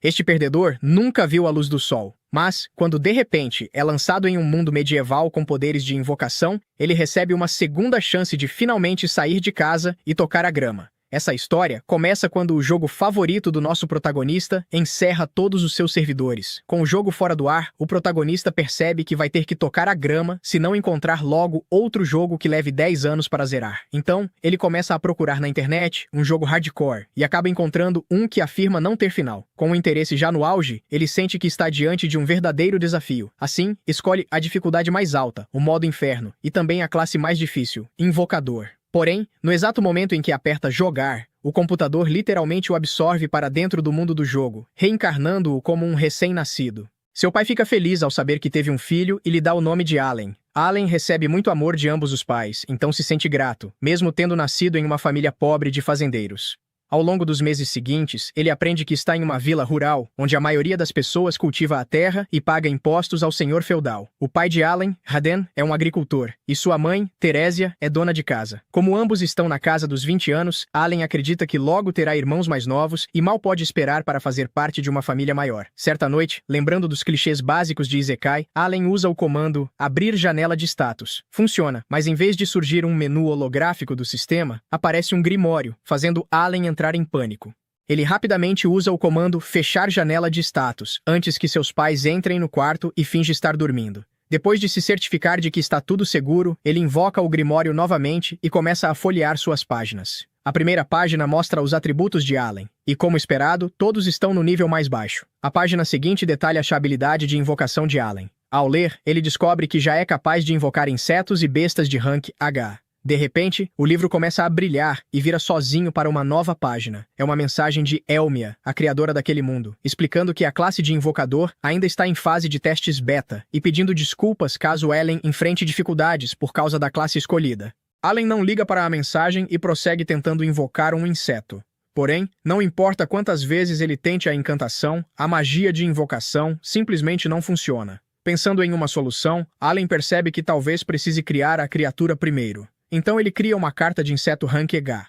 Este perdedor nunca viu a luz do sol, mas, quando de repente é lançado em um mundo medieval com poderes de invocação, ele recebe uma segunda chance de finalmente sair de casa e tocar a grama. Essa história começa quando o jogo favorito do nosso protagonista encerra todos os seus servidores. Com o jogo fora do ar, o protagonista percebe que vai ter que tocar a grama se não encontrar logo outro jogo que leve 10 anos para zerar. Então, ele começa a procurar na internet um jogo hardcore e acaba encontrando um que afirma não ter final. Com o interesse já no auge, ele sente que está diante de um verdadeiro desafio. Assim, escolhe a dificuldade mais alta, o modo inferno, e também a classe mais difícil, invocador. Porém, no exato momento em que aperta jogar, o computador literalmente o absorve para dentro do mundo do jogo, reencarnando-o como um recém-nascido. Seu pai fica feliz ao saber que teve um filho e lhe dá o nome de Allen. Allen recebe muito amor de ambos os pais, então se sente grato, mesmo tendo nascido em uma família pobre de fazendeiros. Ao longo dos meses seguintes, ele aprende que está em uma vila rural, onde a maioria das pessoas cultiva a terra e paga impostos ao senhor feudal. O pai de Allen, Raden, é um agricultor, e sua mãe, Terésia, é dona de casa. Como ambos estão na casa dos 20 anos, Allen acredita que logo terá irmãos mais novos e mal pode esperar para fazer parte de uma família maior. Certa noite, lembrando dos clichês básicos de Isekai, Allen usa o comando abrir janela de status. Funciona, mas em vez de surgir um menu holográfico do sistema, aparece um grimório, fazendo Allen entrar em pânico. Ele rapidamente usa o comando fechar janela de status, antes que seus pais entrem no quarto e finge estar dormindo. Depois de se certificar de que está tudo seguro, ele invoca o Grimório novamente e começa a folhear suas páginas. A primeira página mostra os atributos de Allen, e como esperado, todos estão no nível mais baixo. A página seguinte detalha a habilidade de invocação de Allen. Ao ler, ele descobre que já é capaz de invocar insetos e bestas de rank H. De repente, o livro começa a brilhar e vira sozinho para uma nova página. É uma mensagem de Elmia, a criadora daquele mundo, explicando que a classe de invocador ainda está em fase de testes beta e pedindo desculpas caso Ellen enfrente dificuldades por causa da classe escolhida. Allen não liga para a mensagem e prossegue tentando invocar um inseto. Porém, não importa quantas vezes ele tente a encantação, a magia de invocação simplesmente não funciona. Pensando em uma solução, Allen percebe que talvez precise criar a criatura primeiro. Então ele cria uma carta de inseto rank H.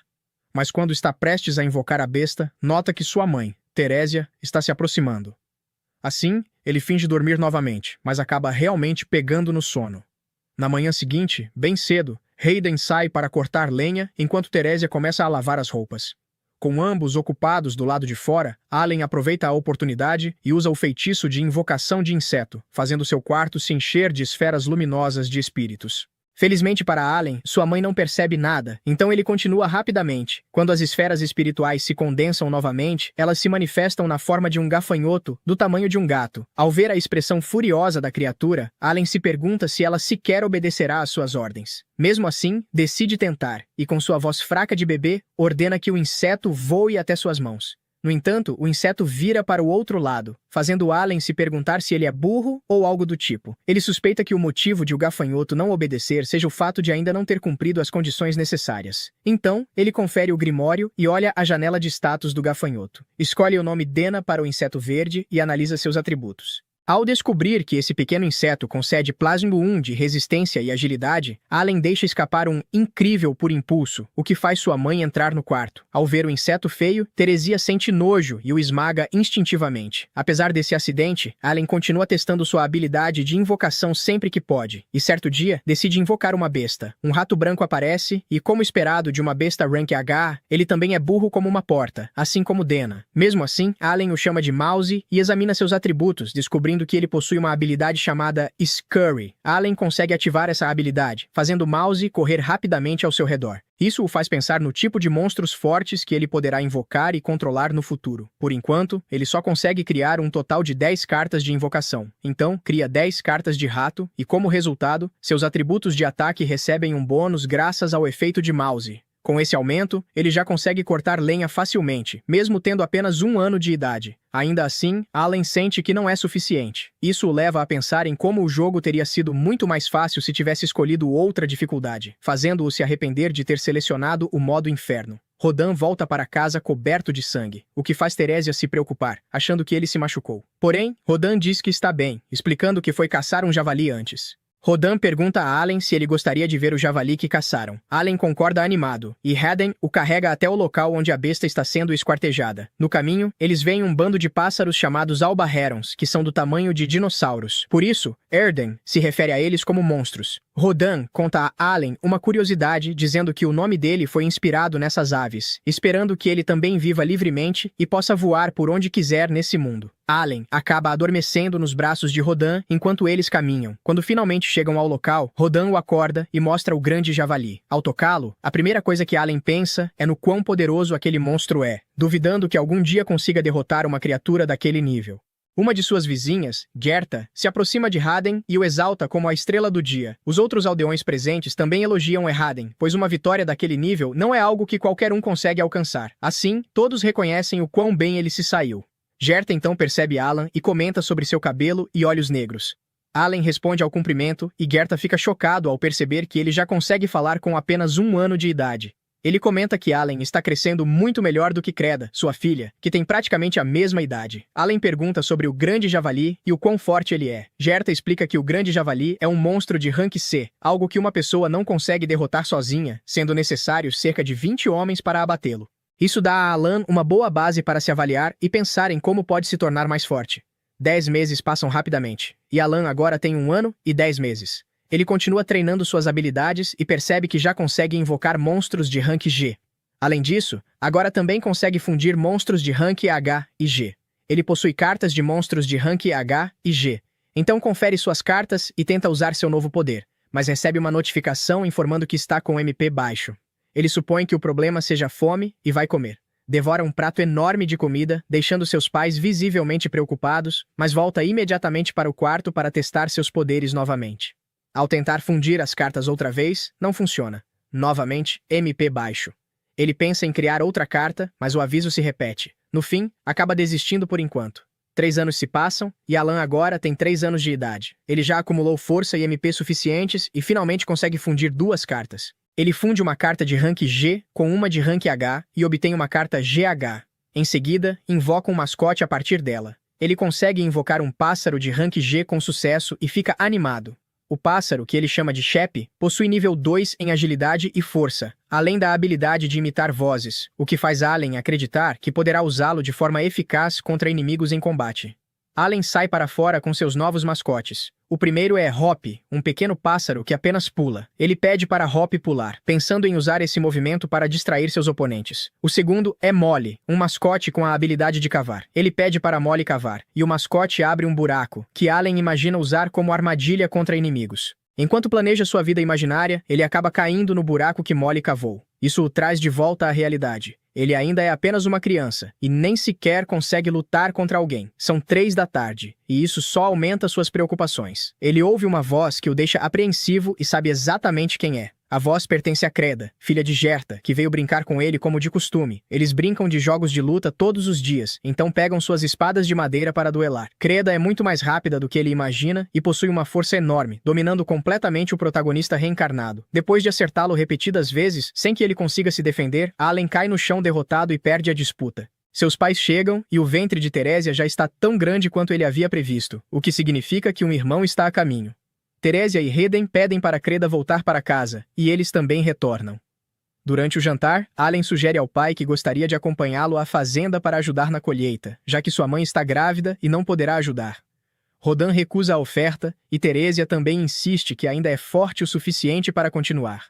Mas quando está prestes a invocar a besta, nota que sua mãe, Terésia, está se aproximando. Assim, ele finge dormir novamente, mas acaba realmente pegando no sono. Na manhã seguinte, bem cedo, Hayden sai para cortar lenha enquanto Terésia começa a lavar as roupas. Com ambos ocupados do lado de fora, Allen aproveita a oportunidade e usa o feitiço de invocação de inseto, fazendo seu quarto se encher de esferas luminosas de espíritos. Felizmente para Allen, sua mãe não percebe nada, então ele continua rapidamente. Quando as esferas espirituais se condensam novamente, elas se manifestam na forma de um gafanhoto do tamanho de um gato. Ao ver a expressão furiosa da criatura, Allen se pergunta se ela sequer obedecerá às suas ordens. Mesmo assim, decide tentar, e com sua voz fraca de bebê, ordena que o inseto voe até suas mãos. No entanto, o inseto vira para o outro lado, fazendo Allen se perguntar se ele é burro ou algo do tipo. Ele suspeita que o motivo de o gafanhoto não obedecer seja o fato de ainda não ter cumprido as condições necessárias. Então, ele confere o grimório e olha a janela de status do gafanhoto. Escolhe o nome Dena para o inseto verde e analisa seus atributos. Ao descobrir que esse pequeno inseto concede Plasmo 1 de resistência e agilidade, Allen deixa escapar um incrível por impulso, o que faz sua mãe entrar no quarto. Ao ver o inseto feio, Teresia sente nojo e o esmaga instintivamente. Apesar desse acidente, Allen continua testando sua habilidade de invocação sempre que pode, e certo dia, decide invocar uma besta. Um rato branco aparece, e como esperado de uma besta rank H, ele também é burro como uma porta, assim como Dena. Mesmo assim, Allen o chama de Mouse e examina seus atributos, descobrindo que ele possui uma habilidade chamada Scurry. Allen consegue ativar essa habilidade, fazendo Mouse correr rapidamente ao seu redor. Isso o faz pensar no tipo de monstros fortes que ele poderá invocar e controlar no futuro. Por enquanto, ele só consegue criar um total de 10 cartas de invocação. Então, cria 10 cartas de rato e, como resultado, seus atributos de ataque recebem um bônus graças ao efeito de Mouse. Com esse aumento, ele já consegue cortar lenha facilmente, mesmo tendo apenas 1 ano de idade. Ainda assim, Allen sente que não é suficiente. Isso o leva a pensar em como o jogo teria sido muito mais fácil se tivesse escolhido outra dificuldade, fazendo-o se arrepender de ter selecionado o modo inferno. Rodan volta para casa coberto de sangue, o que faz Terésia se preocupar, achando que ele se machucou. Porém, Rodan diz que está bem, explicando que foi caçar um javali antes. Rodan pergunta a Allen se ele gostaria de ver o javali que caçaram. Allen concorda animado, e Haden o carrega até o local onde a besta está sendo esquartejada. No caminho, eles veem um bando de pássaros chamados alba herons, que são do tamanho de dinossauros. Por isso, Erden se refere a eles como monstros. Rodan conta a Allen uma curiosidade, dizendo que o nome dele foi inspirado nessas aves, esperando que ele também viva livremente e possa voar por onde quiser nesse mundo. Allen acaba adormecendo nos braços de Rodan enquanto eles caminham. Quando finalmente chegam ao local, Rodan o acorda e mostra o grande javali. Ao tocá-lo, a primeira coisa que Allen pensa é no quão poderoso aquele monstro é, duvidando que algum dia consiga derrotar uma criatura daquele nível. Uma de suas vizinhas, Gerta, se aproxima de Haden e o exalta como a estrela do dia. Os outros aldeões presentes também elogiam Haden, pois uma vitória daquele nível não é algo que qualquer um consegue alcançar. Assim, todos reconhecem o quão bem ele se saiu. Gerta então percebe Alan e comenta sobre seu cabelo e olhos negros. Allen responde ao cumprimento e Gerta fica chocado ao perceber que ele já consegue falar com apenas 1 ano de idade. Ele comenta que Allen está crescendo muito melhor do que Creda, sua filha, que tem praticamente a mesma idade. Allen pergunta sobre o grande javali e o quão forte ele é. Gerta explica que o grande javali é um monstro de rank C, algo que uma pessoa não consegue derrotar sozinha, sendo necessários cerca de 20 homens para abatê-lo. Isso dá a Alan uma boa base para se avaliar e pensar em como pode se tornar mais forte. 10 meses passam rapidamente, e Alan agora tem 1 ano e 10 meses. Ele continua treinando suas habilidades e percebe que já consegue invocar monstros de rank G. Além disso, agora também consegue fundir monstros de rank H e G. Ele possui cartas de monstros de rank H e G. Então confere suas cartas e tenta usar seu novo poder, mas recebe uma notificação informando que está com MP baixo. Ele supõe que o problema seja fome e vai comer. Devora um prato enorme de comida, deixando seus pais visivelmente preocupados, mas volta imediatamente para o quarto para testar seus poderes novamente. Ao tentar fundir as cartas outra vez, não funciona. Novamente, MP baixo. Ele pensa em criar outra carta, mas o aviso se repete. No fim, acaba desistindo por enquanto. 3 anos se passam, e Alan agora tem 3 anos de idade. Ele já acumulou força e MP suficientes e finalmente consegue fundir 2 cartas. Ele funde uma carta de rank G com uma de rank H e obtém uma carta GH. Em seguida, invoca um mascote a partir dela. Ele consegue invocar um pássaro de rank G com sucesso e fica animado. O pássaro, que ele chama de Shep, possui nível 2 em agilidade e força, além da habilidade de imitar vozes, o que faz Allen acreditar que poderá usá-lo de forma eficaz contra inimigos em combate. Allen sai para fora com seus novos mascotes. O primeiro é Hop, um pequeno pássaro que apenas pula. Ele pede para Hop pular, pensando em usar esse movimento para distrair seus oponentes. O segundo é Molly, um mascote com a habilidade de cavar. Ele pede para Molly cavar, e o mascote abre um buraco, que Allen imagina usar como armadilha contra inimigos. Enquanto planeja sua vida imaginária, ele acaba caindo no buraco que Molly cavou. Isso o traz de volta à realidade. Ele ainda é apenas uma criança, e nem sequer consegue lutar contra alguém. São 3 da tarde, e isso só aumenta suas preocupações. Ele ouve uma voz que o deixa apreensivo e sabe exatamente quem é. A voz pertence a Creda, filha de Gerta, que veio brincar com ele como de costume. Eles brincam de jogos de luta todos os dias, então pegam suas espadas de madeira para duelar. Creda é muito mais rápida do que ele imagina e possui uma força enorme, dominando completamente o protagonista reencarnado. Depois de acertá-lo repetidas vezes, sem que ele consiga se defender, Allen cai no chão derrotado e perde a disputa. Seus pais chegam e o ventre de Teresia já está tão grande quanto ele havia previsto, o que significa que um irmão está a caminho. Teresia e Heden pedem para Creda voltar para casa, e eles também retornam. Durante o jantar, Allen sugere ao pai que gostaria de acompanhá-lo à fazenda para ajudar na colheita, já que sua mãe está grávida e não poderá ajudar. Rodan recusa a oferta, e Teresia também insiste que ainda é forte o suficiente para continuar.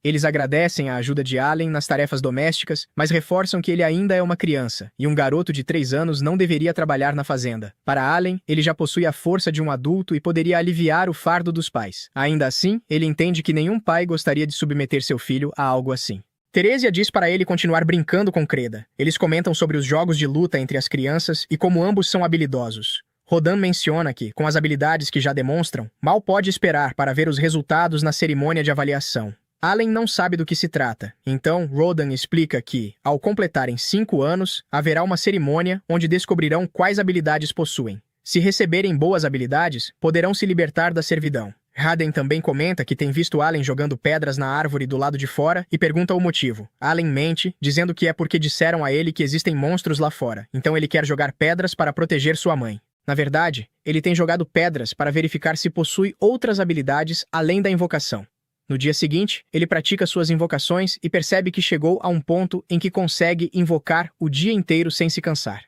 Eles agradecem a ajuda de Allen nas tarefas domésticas, mas reforçam que ele ainda é uma criança, e um garoto de 3 anos não deveria trabalhar na fazenda. Para Allen, ele já possui a força de um adulto e poderia aliviar o fardo dos pais. Ainda assim, ele entende que nenhum pai gostaria de submeter seu filho a algo assim. Teresia diz para ele continuar brincando com Creda. Eles comentam sobre os jogos de luta entre as crianças e como ambos são habilidosos. Rodan menciona que, com as habilidades que já demonstram, mal pode esperar para ver os resultados na cerimônia de avaliação. Allen não sabe do que se trata, então Rodan explica que, ao completarem 5 anos, haverá uma cerimônia onde descobrirão quais habilidades possuem. Se receberem boas habilidades, poderão se libertar da servidão. Haden também comenta que tem visto Allen jogando pedras na árvore do lado de fora e pergunta o motivo. Allen mente, dizendo que é porque disseram a ele que existem monstros lá fora, então ele quer jogar pedras para proteger sua mãe. Na verdade, ele tem jogado pedras para verificar se possui outras habilidades além da invocação. No dia seguinte, ele pratica suas invocações e percebe que chegou a um ponto em que consegue invocar o dia inteiro sem se cansar.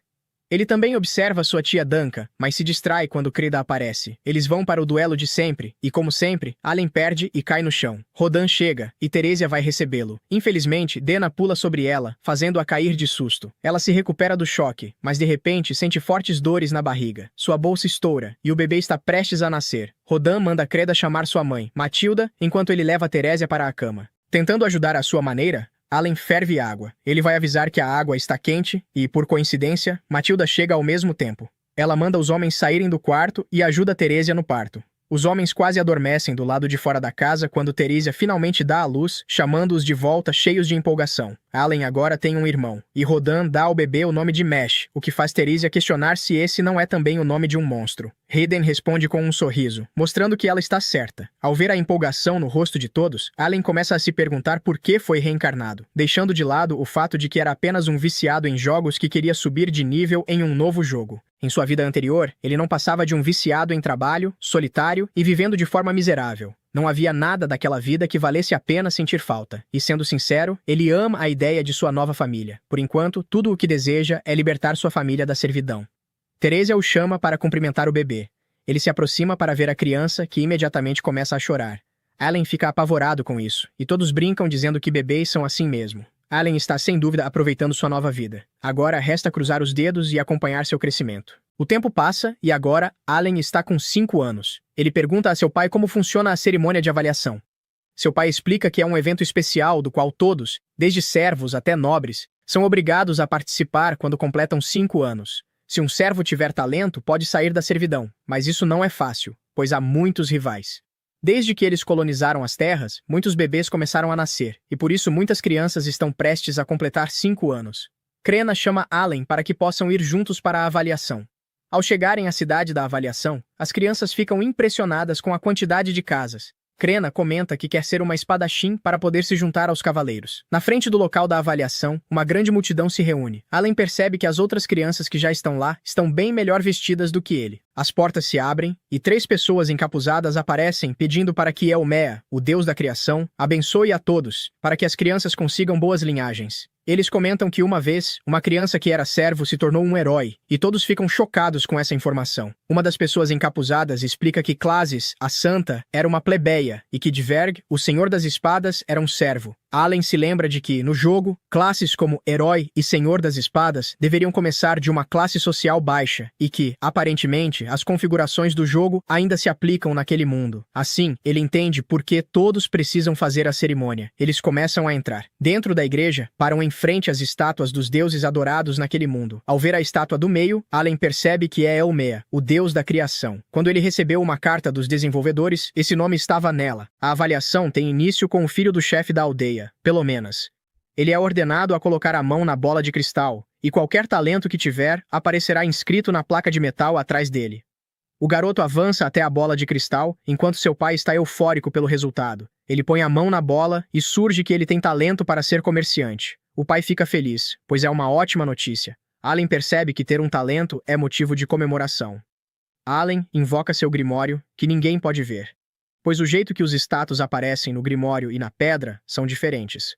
Ele também observa sua tia Danka, mas se distrai quando Krida aparece. Eles vão para o duelo de sempre, e como sempre, Allen perde e cai no chão. Rodan chega, e Teresia vai recebê-lo. Infelizmente, Dena pula sobre ela, fazendo-a cair de susto. Ela se recupera do choque, mas de repente sente fortes dores na barriga. Sua bolsa estoura, e o bebê está prestes a nascer. Rodan manda Kreda chamar sua mãe, Matilda, enquanto ele leva Teresia para a cama. Tentando ajudar à sua maneira, Allen ferve água. Ele vai avisar que a água está quente e, por coincidência, Matilda chega ao mesmo tempo. Ela manda os homens saírem do quarto e ajuda Teresia no parto. Os homens quase adormecem do lado de fora da casa quando Teresia finalmente dá à luz, chamando-os de volta cheios de empolgação. Allen agora tem um irmão, e Rodan dá ao bebê o nome de Mesh, o que faz Teresia questionar se esse não é também o nome de um monstro. Hayden responde com um sorriso, mostrando que ela está certa. Ao ver a empolgação no rosto de todos, Allen começa a se perguntar por que foi reencarnado, deixando de lado o fato de que era apenas um viciado em jogos que queria subir de nível em um novo jogo. Em sua vida anterior, ele não passava de um viciado em trabalho, solitário e vivendo de forma miserável. Não havia nada daquela vida que valesse a pena sentir falta. E sendo sincero, ele ama a ideia de sua nova família. Por enquanto, tudo o que deseja é libertar sua família da servidão. Teresia o chama para cumprimentar o bebê. Ele se aproxima para ver a criança, que imediatamente começa a chorar. Allen fica apavorado com isso, e todos brincam dizendo que bebês são assim mesmo. Allen está sem dúvida aproveitando sua nova vida. Agora resta cruzar os dedos e acompanhar seu crescimento. O tempo passa e agora Allen está com 5 anos. Ele pergunta a seu pai como funciona a cerimônia de avaliação. Seu pai explica que é um evento especial do qual todos, desde servos até nobres, são obrigados a participar quando completam 5 anos. Se um servo tiver talento, pode sair da servidão, mas isso não é fácil, pois há muitos rivais. Desde que eles colonizaram as terras, muitos bebês começaram a nascer, e por isso muitas crianças estão prestes a completar 5 anos. Krena chama Allen para que possam ir juntos para a avaliação. Ao chegarem à cidade da avaliação, as crianças ficam impressionadas com a quantidade de casas. Krena comenta que quer ser uma espadachim para poder se juntar aos cavaleiros. Na frente do local da avaliação, uma grande multidão se reúne. Allen percebe que as outras crianças que já estão lá estão bem melhor vestidas do que ele. As portas se abrem, e 3 pessoas encapuzadas aparecem pedindo para que Elmea, o deus da criação, abençoe a todos, para que as crianças consigam boas linhagens. Eles comentam que uma vez, uma criança que era servo se tornou um herói, e todos ficam chocados com essa informação. Uma das pessoas encapuzadas explica que Clasis, a santa, era uma plebeia, e que Dverg, o senhor das espadas, era um servo. Allen se lembra de que, no jogo, classes como herói e senhor das espadas deveriam começar de uma classe social baixa, e que, aparentemente, as configurações do jogo ainda se aplicam naquele mundo. Assim, ele entende por que todos precisam fazer a cerimônia. Eles começam a entrar. Dentro da igreja, param em frente às estátuas dos deuses adorados naquele mundo. Ao ver a estátua do meio, Allen percebe que é Elmea, o deus da criação. Quando ele recebeu uma carta dos desenvolvedores, esse nome estava nela. A avaliação tem início com o filho do chefe da aldeia, pelo menos. Ele é ordenado a colocar a mão na bola de cristal, e qualquer talento que tiver aparecerá inscrito na placa de metal atrás dele. O garoto avança até a bola de cristal, enquanto seu pai está eufórico pelo resultado. Ele põe a mão na bola e surge que ele tem talento para ser comerciante. O pai fica feliz, pois é uma ótima notícia. Allen percebe que ter um talento é motivo de comemoração. Allen invoca seu grimório, que ninguém pode ver, pois o jeito que os status aparecem no grimório e na pedra são diferentes.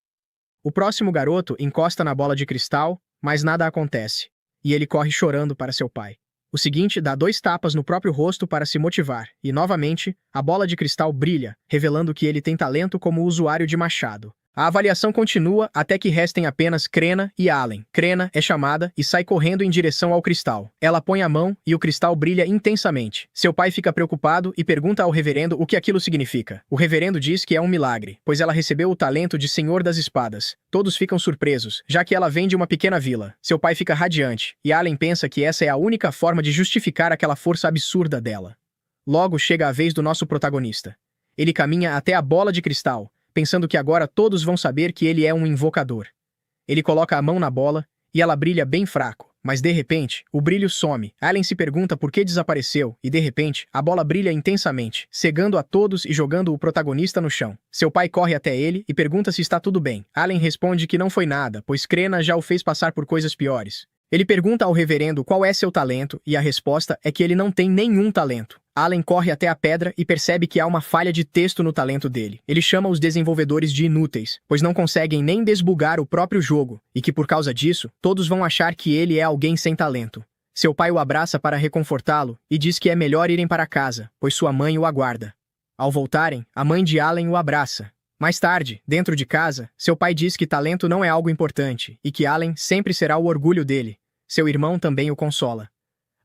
O próximo garoto encosta na bola de cristal, mas nada acontece, e ele corre chorando para seu pai. O seguinte dá 2 tapas no próprio rosto para se motivar, e novamente, a bola de cristal brilha, revelando que ele tem talento como usuário de machado. A avaliação continua até que restem apenas Krena e Allen. Krena é chamada e sai correndo em direção ao cristal. Ela põe a mão e o cristal brilha intensamente. Seu pai fica preocupado e pergunta ao reverendo o que aquilo significa. O reverendo diz que é um milagre, pois ela recebeu o talento de Senhor das Espadas. Todos ficam surpresos, já que ela vem de uma pequena vila. Seu pai fica radiante, e Allen pensa que essa é a única forma de justificar aquela força absurda dela. Logo chega a vez do nosso protagonista. Ele caminha até a bola de cristal, pensando que agora todos vão saber que ele é um invocador. Ele coloca a mão na bola e ela brilha bem fraco, mas de repente, o brilho some. Allen se pergunta por que desapareceu e de repente, a bola brilha intensamente, cegando a todos e jogando o protagonista no chão. Seu pai corre até ele e pergunta se está tudo bem. Allen responde que não foi nada, pois Krena já o fez passar por coisas piores. Ele pergunta ao reverendo qual é seu talento e a resposta é que ele não tem nenhum talento. Allen corre até a pedra e percebe que há uma falha de texto no talento dele. Ele chama os desenvolvedores de inúteis, pois não conseguem nem desbugar o próprio jogo, e que por causa disso, todos vão achar que ele é alguém sem talento. Seu pai o abraça para reconfortá-lo e diz que é melhor irem para casa, pois sua mãe o aguarda. Ao voltarem, a mãe de Allen o abraça. Mais tarde, dentro de casa, seu pai diz que talento não é algo importante e que Allen sempre será o orgulho dele. Seu irmão também o consola.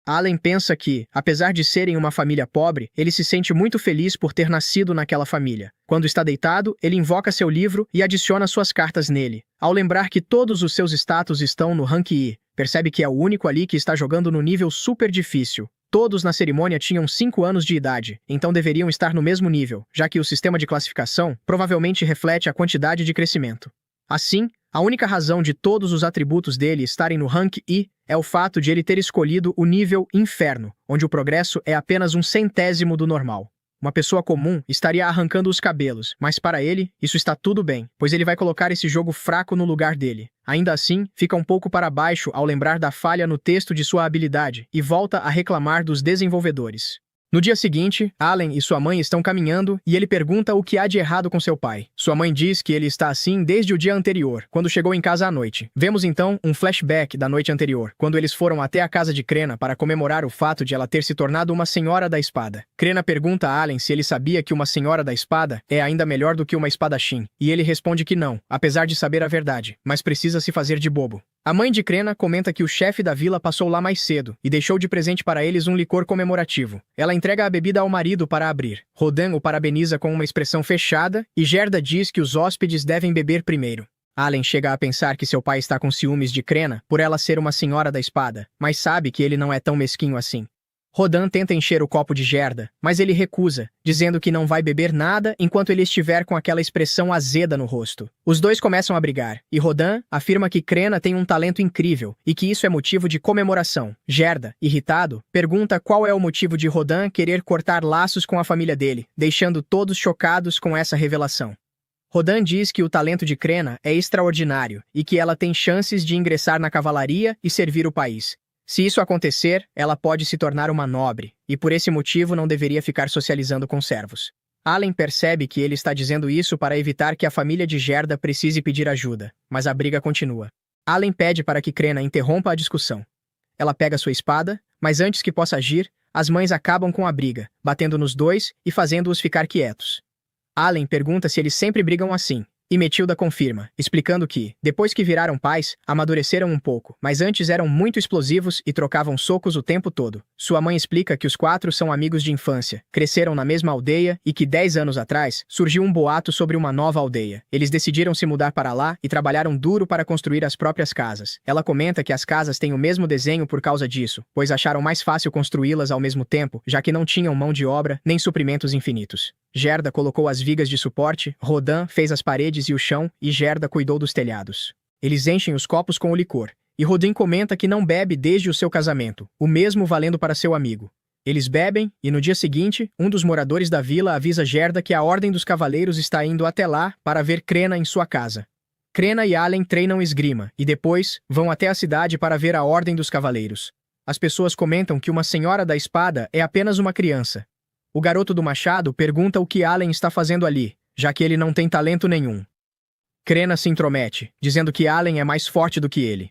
Allen pensa que, apesar de serem uma família pobre, ele se sente muito feliz por ter nascido naquela família. Quando está deitado, ele invoca seu livro e adiciona suas cartas nele. Ao lembrar que todos os seus status estão no rank I, percebe que é o único ali que está jogando no nível super difícil. Todos na cerimônia tinham 5 anos de idade, então deveriam estar no mesmo nível, já que o sistema de classificação provavelmente reflete a quantidade de crescimento. Assim, a única razão de todos os atributos dele estarem no rank I é o fato de ele ter escolhido o nível Inferno, onde o progresso é apenas 1/100º do normal. Uma pessoa comum estaria arrancando os cabelos, mas para ele, isso está tudo bem, pois ele vai colocar esse jogo fraco no lugar dele. Ainda assim, fica um pouco para baixo ao lembrar da falha no texto de sua habilidade e volta a reclamar dos desenvolvedores. No dia seguinte, Allen e sua mãe estão caminhando e ele pergunta o que há de errado com seu pai. Sua mãe diz que ele está assim desde o dia anterior, quando chegou em casa à noite. Vemos então um flashback da noite anterior, quando eles foram até a casa de Krena para comemorar o fato de ela ter se tornado uma Senhora da Espada. Krena pergunta a Allen se ele sabia que uma Senhora da Espada é ainda melhor do que uma espadachim, e ele responde que não, apesar de saber a verdade, mas precisa se fazer de bobo. A mãe de Krena comenta que o chefe da vila passou lá mais cedo e deixou de presente para eles um licor comemorativo. Ela entrega a bebida ao marido para abrir. Rodan o parabeniza com uma expressão fechada e Gerda diz que os hóspedes devem beber primeiro. Allen chega a pensar que seu pai está com ciúmes de Krena por ela ser uma senhora da espada, mas sabe que ele não é tão mesquinho assim. Rodan tenta encher o copo de Gerda, mas ele recusa, dizendo que não vai beber nada enquanto ele estiver com aquela expressão azeda no rosto. Os dois começam a brigar, e Rodan afirma que Krena tem um talento incrível e que isso é motivo de comemoração. Gerda, irritado, pergunta qual é o motivo de Rodan querer cortar laços com a família dele, deixando todos chocados com essa revelação. Rodan diz que o talento de Krena é extraordinário e que ela tem chances de ingressar na cavalaria e servir o país. Se isso acontecer, ela pode se tornar uma nobre, e por esse motivo não deveria ficar socializando com servos. Allen percebe que ele está dizendo isso para evitar que a família de Gerda precise pedir ajuda, mas a briga continua. Allen pede para que Krena interrompa a discussão. Ela pega sua espada, mas antes que possa agir, as mães acabam com a briga, batendo nos dois e fazendo-os ficar quietos. Allen pergunta se eles sempre brigam assim. E Metilda confirma, explicando que, depois que viraram pais, amadureceram um pouco, mas antes eram muito explosivos e trocavam socos o tempo todo. Sua mãe explica que os 4 são amigos de infância, cresceram na mesma aldeia e que 10 anos atrás surgiu um boato sobre uma nova aldeia. Eles decidiram se mudar para lá e trabalharam duro para construir as próprias casas. Ela comenta que as casas têm o mesmo desenho por causa disso, pois acharam mais fácil construí-las ao mesmo tempo, já que não tinham mão de obra nem suprimentos infinitos. Gerda colocou as vigas de suporte, Rodan fez as paredes e o chão e Gerda cuidou dos telhados. Eles enchem os copos com o licor, e Rodin comenta que não bebe desde o seu casamento, o mesmo valendo para seu amigo. Eles bebem, e no dia seguinte, um dos moradores da vila avisa Gerda que a Ordem dos Cavaleiros está indo até lá para ver Krena em sua casa. Krena e Allen treinam esgrima, e depois vão até a cidade para ver a Ordem dos Cavaleiros. As pessoas comentam que uma Senhora da Espada é apenas uma criança. O garoto do machado pergunta o que Allen está fazendo ali, já que ele não tem talento nenhum. Krena se intromete, dizendo que Allen é mais forte do que ele.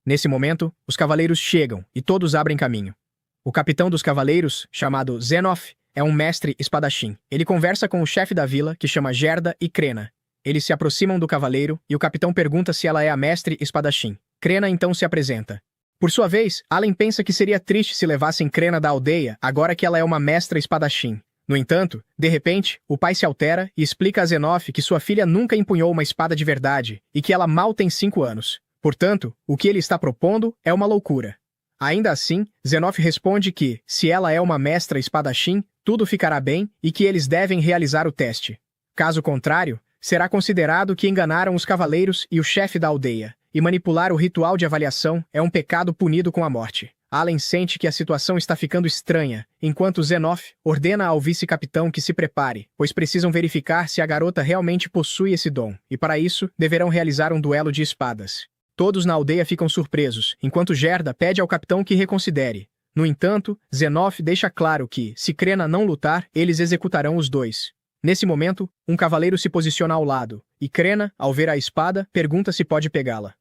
Nesse momento, os cavaleiros chegam e todos abrem caminho. O capitão dos cavaleiros, chamado Zenoff, é um mestre espadachim. Ele conversa com o chefe da vila, que chama Gerda e Krena. Eles se aproximam do cavaleiro e o capitão pergunta se ela é a mestre espadachim. Krena então se apresenta. Por sua vez, Allen pensa que seria triste se levassem Krena da aldeia agora que ela é uma mestra espadachim. No entanto, de repente, o pai se altera e explica a Zenoff que sua filha nunca empunhou uma espada de verdade e que ela mal tem 5 anos. Portanto, o que ele está propondo é uma loucura. Ainda assim, Zenoff responde que, se ela é uma mestra espadachim, tudo ficará bem e que eles devem realizar o teste. Caso contrário, será considerado que enganaram os cavaleiros e o chefe da aldeia, e manipular o ritual de avaliação é um pecado punido com a morte. Allen sente que a situação está ficando estranha, enquanto Zenoff ordena ao vice-capitão que se prepare, pois precisam verificar se a garota realmente possui esse dom, e para isso, deverão realizar um duelo de espadas. Todos na aldeia ficam surpresos, enquanto Gerda pede ao capitão que reconsidere. No entanto, Zenoff deixa claro que, se Crena não lutar, eles executarão os dois. Nesse momento, um cavaleiro se posiciona ao lado, e Crena, ao ver a espada, pergunta se pode pegá-la.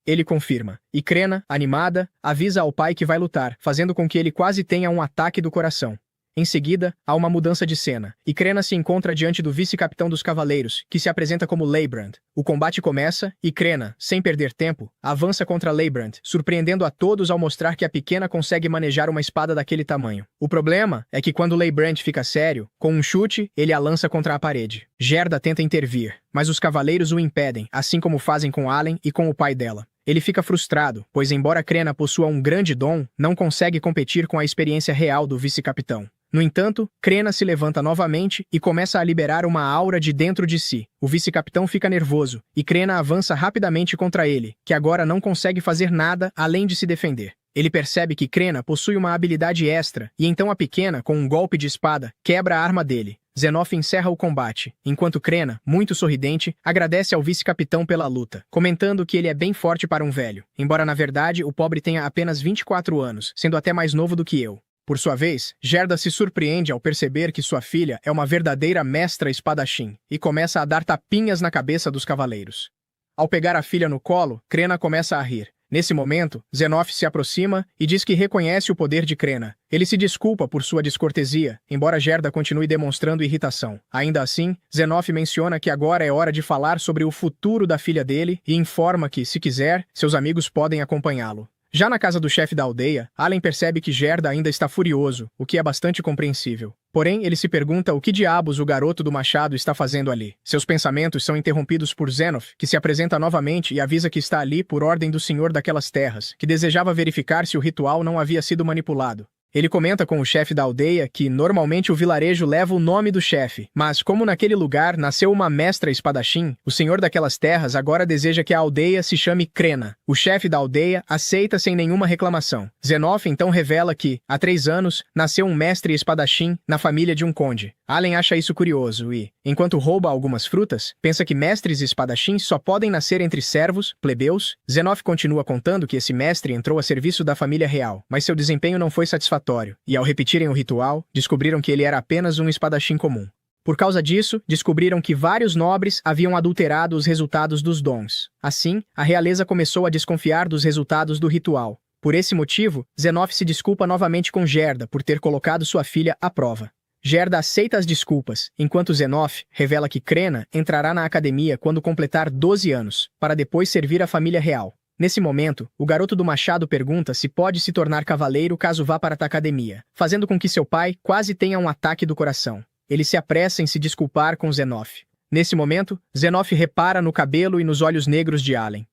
Ele confirma, e Crena, animada, avisa ao pai que vai lutar, fazendo com que ele quase tenha um ataque do coração. Em seguida, há uma mudança de cena, e Crena se encontra diante do vice-capitão dos cavaleiros, que se apresenta como Leibrand. O combate começa, e Crena, sem perder tempo, avança contra Leibrand, surpreendendo a todos ao mostrar que a pequena consegue manejar uma espada daquele tamanho. O problema é que quando Leibrand fica sério, com um chute, ele a lança contra a parede. Gerda tenta intervir, mas os cavaleiros o impedem, assim como fazem com Allen e com o pai dela. Ele fica frustrado, pois embora Crena possua um grande dom, não consegue competir com a experiência real do vice-capitão. No entanto, Crena se levanta novamente e começa a liberar uma aura de dentro de si. O vice-capitão fica nervoso, e Crena avança rapidamente contra ele, que agora não consegue fazer nada além de se defender. Ele percebe que Crena possui uma habilidade extra, e então a pequena, com um golpe de espada, quebra a arma dele. Zenoff encerra o combate, enquanto Crena, muito sorridente, agradece ao vice-capitão pela luta, comentando que ele é bem forte para um velho, embora na verdade o pobre tenha apenas 24 anos, sendo até mais novo do que eu. Por sua vez, Gerda se surpreende ao perceber que sua filha é uma verdadeira mestra espadachim, e começa a dar tapinhas na cabeça dos cavaleiros. Ao pegar a filha no colo, Crena começa a rir. Nesse momento, Zenoff se aproxima e diz que reconhece o poder de Crena. Ele se desculpa por sua descortesia, embora Gerda continue demonstrando irritação. Ainda assim, Zenoff menciona que agora é hora de falar sobre o futuro da filha dele e informa que, se quiser, seus amigos podem acompanhá-lo. Já na casa do chefe da aldeia, Allen percebe que Gerda ainda está furioso, o que é bastante compreensível. Porém, ele se pergunta o que diabos o garoto do machado está fazendo ali. Seus pensamentos são interrompidos por Zenoff, que se apresenta novamente e avisa que está ali por ordem do senhor daquelas terras, que desejava verificar se o ritual não havia sido manipulado. Ele comenta com o chefe da aldeia que, normalmente, o vilarejo leva o nome do chefe, mas como naquele lugar nasceu uma mestra espadachim, o senhor daquelas terras agora deseja que a aldeia se chame Crena. O chefe da aldeia aceita sem nenhuma reclamação. Zenoff então revela que, há 3 anos, nasceu um mestre espadachim na família de um conde. Allen acha isso curioso e, enquanto rouba algumas frutas, pensa que mestres espadachins só podem nascer entre servos, plebeus. Zenoff continua contando que esse mestre entrou a serviço da família real, mas seu desempenho não foi satisfatório, e ao repetirem o ritual, descobriram que ele era apenas um espadachim comum. Por causa disso, descobriram que vários nobres haviam adulterado os resultados dos dons. Assim, a realeza começou a desconfiar dos resultados do ritual. Por esse motivo, Zenoff se desculpa novamente com Gerda por ter colocado sua filha à prova. Gerda aceita as desculpas, enquanto Zenoff revela que Crena entrará na academia quando completar 12 anos, para depois servir a família real. Nesse momento, o garoto do machado pergunta se pode se tornar cavaleiro caso vá para a academia, fazendo com que seu pai quase tenha um ataque do coração. Ele se apressa em se desculpar com Zenoff. Nesse momento, Zenoff repara no cabelo e nos olhos negros de Allen.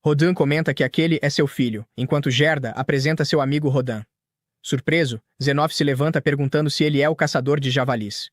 Rodin comenta que aquele é seu filho, enquanto Gerda apresenta seu amigo Rodin. Surpreso, Zenoff se levanta perguntando se ele é o caçador de javalis.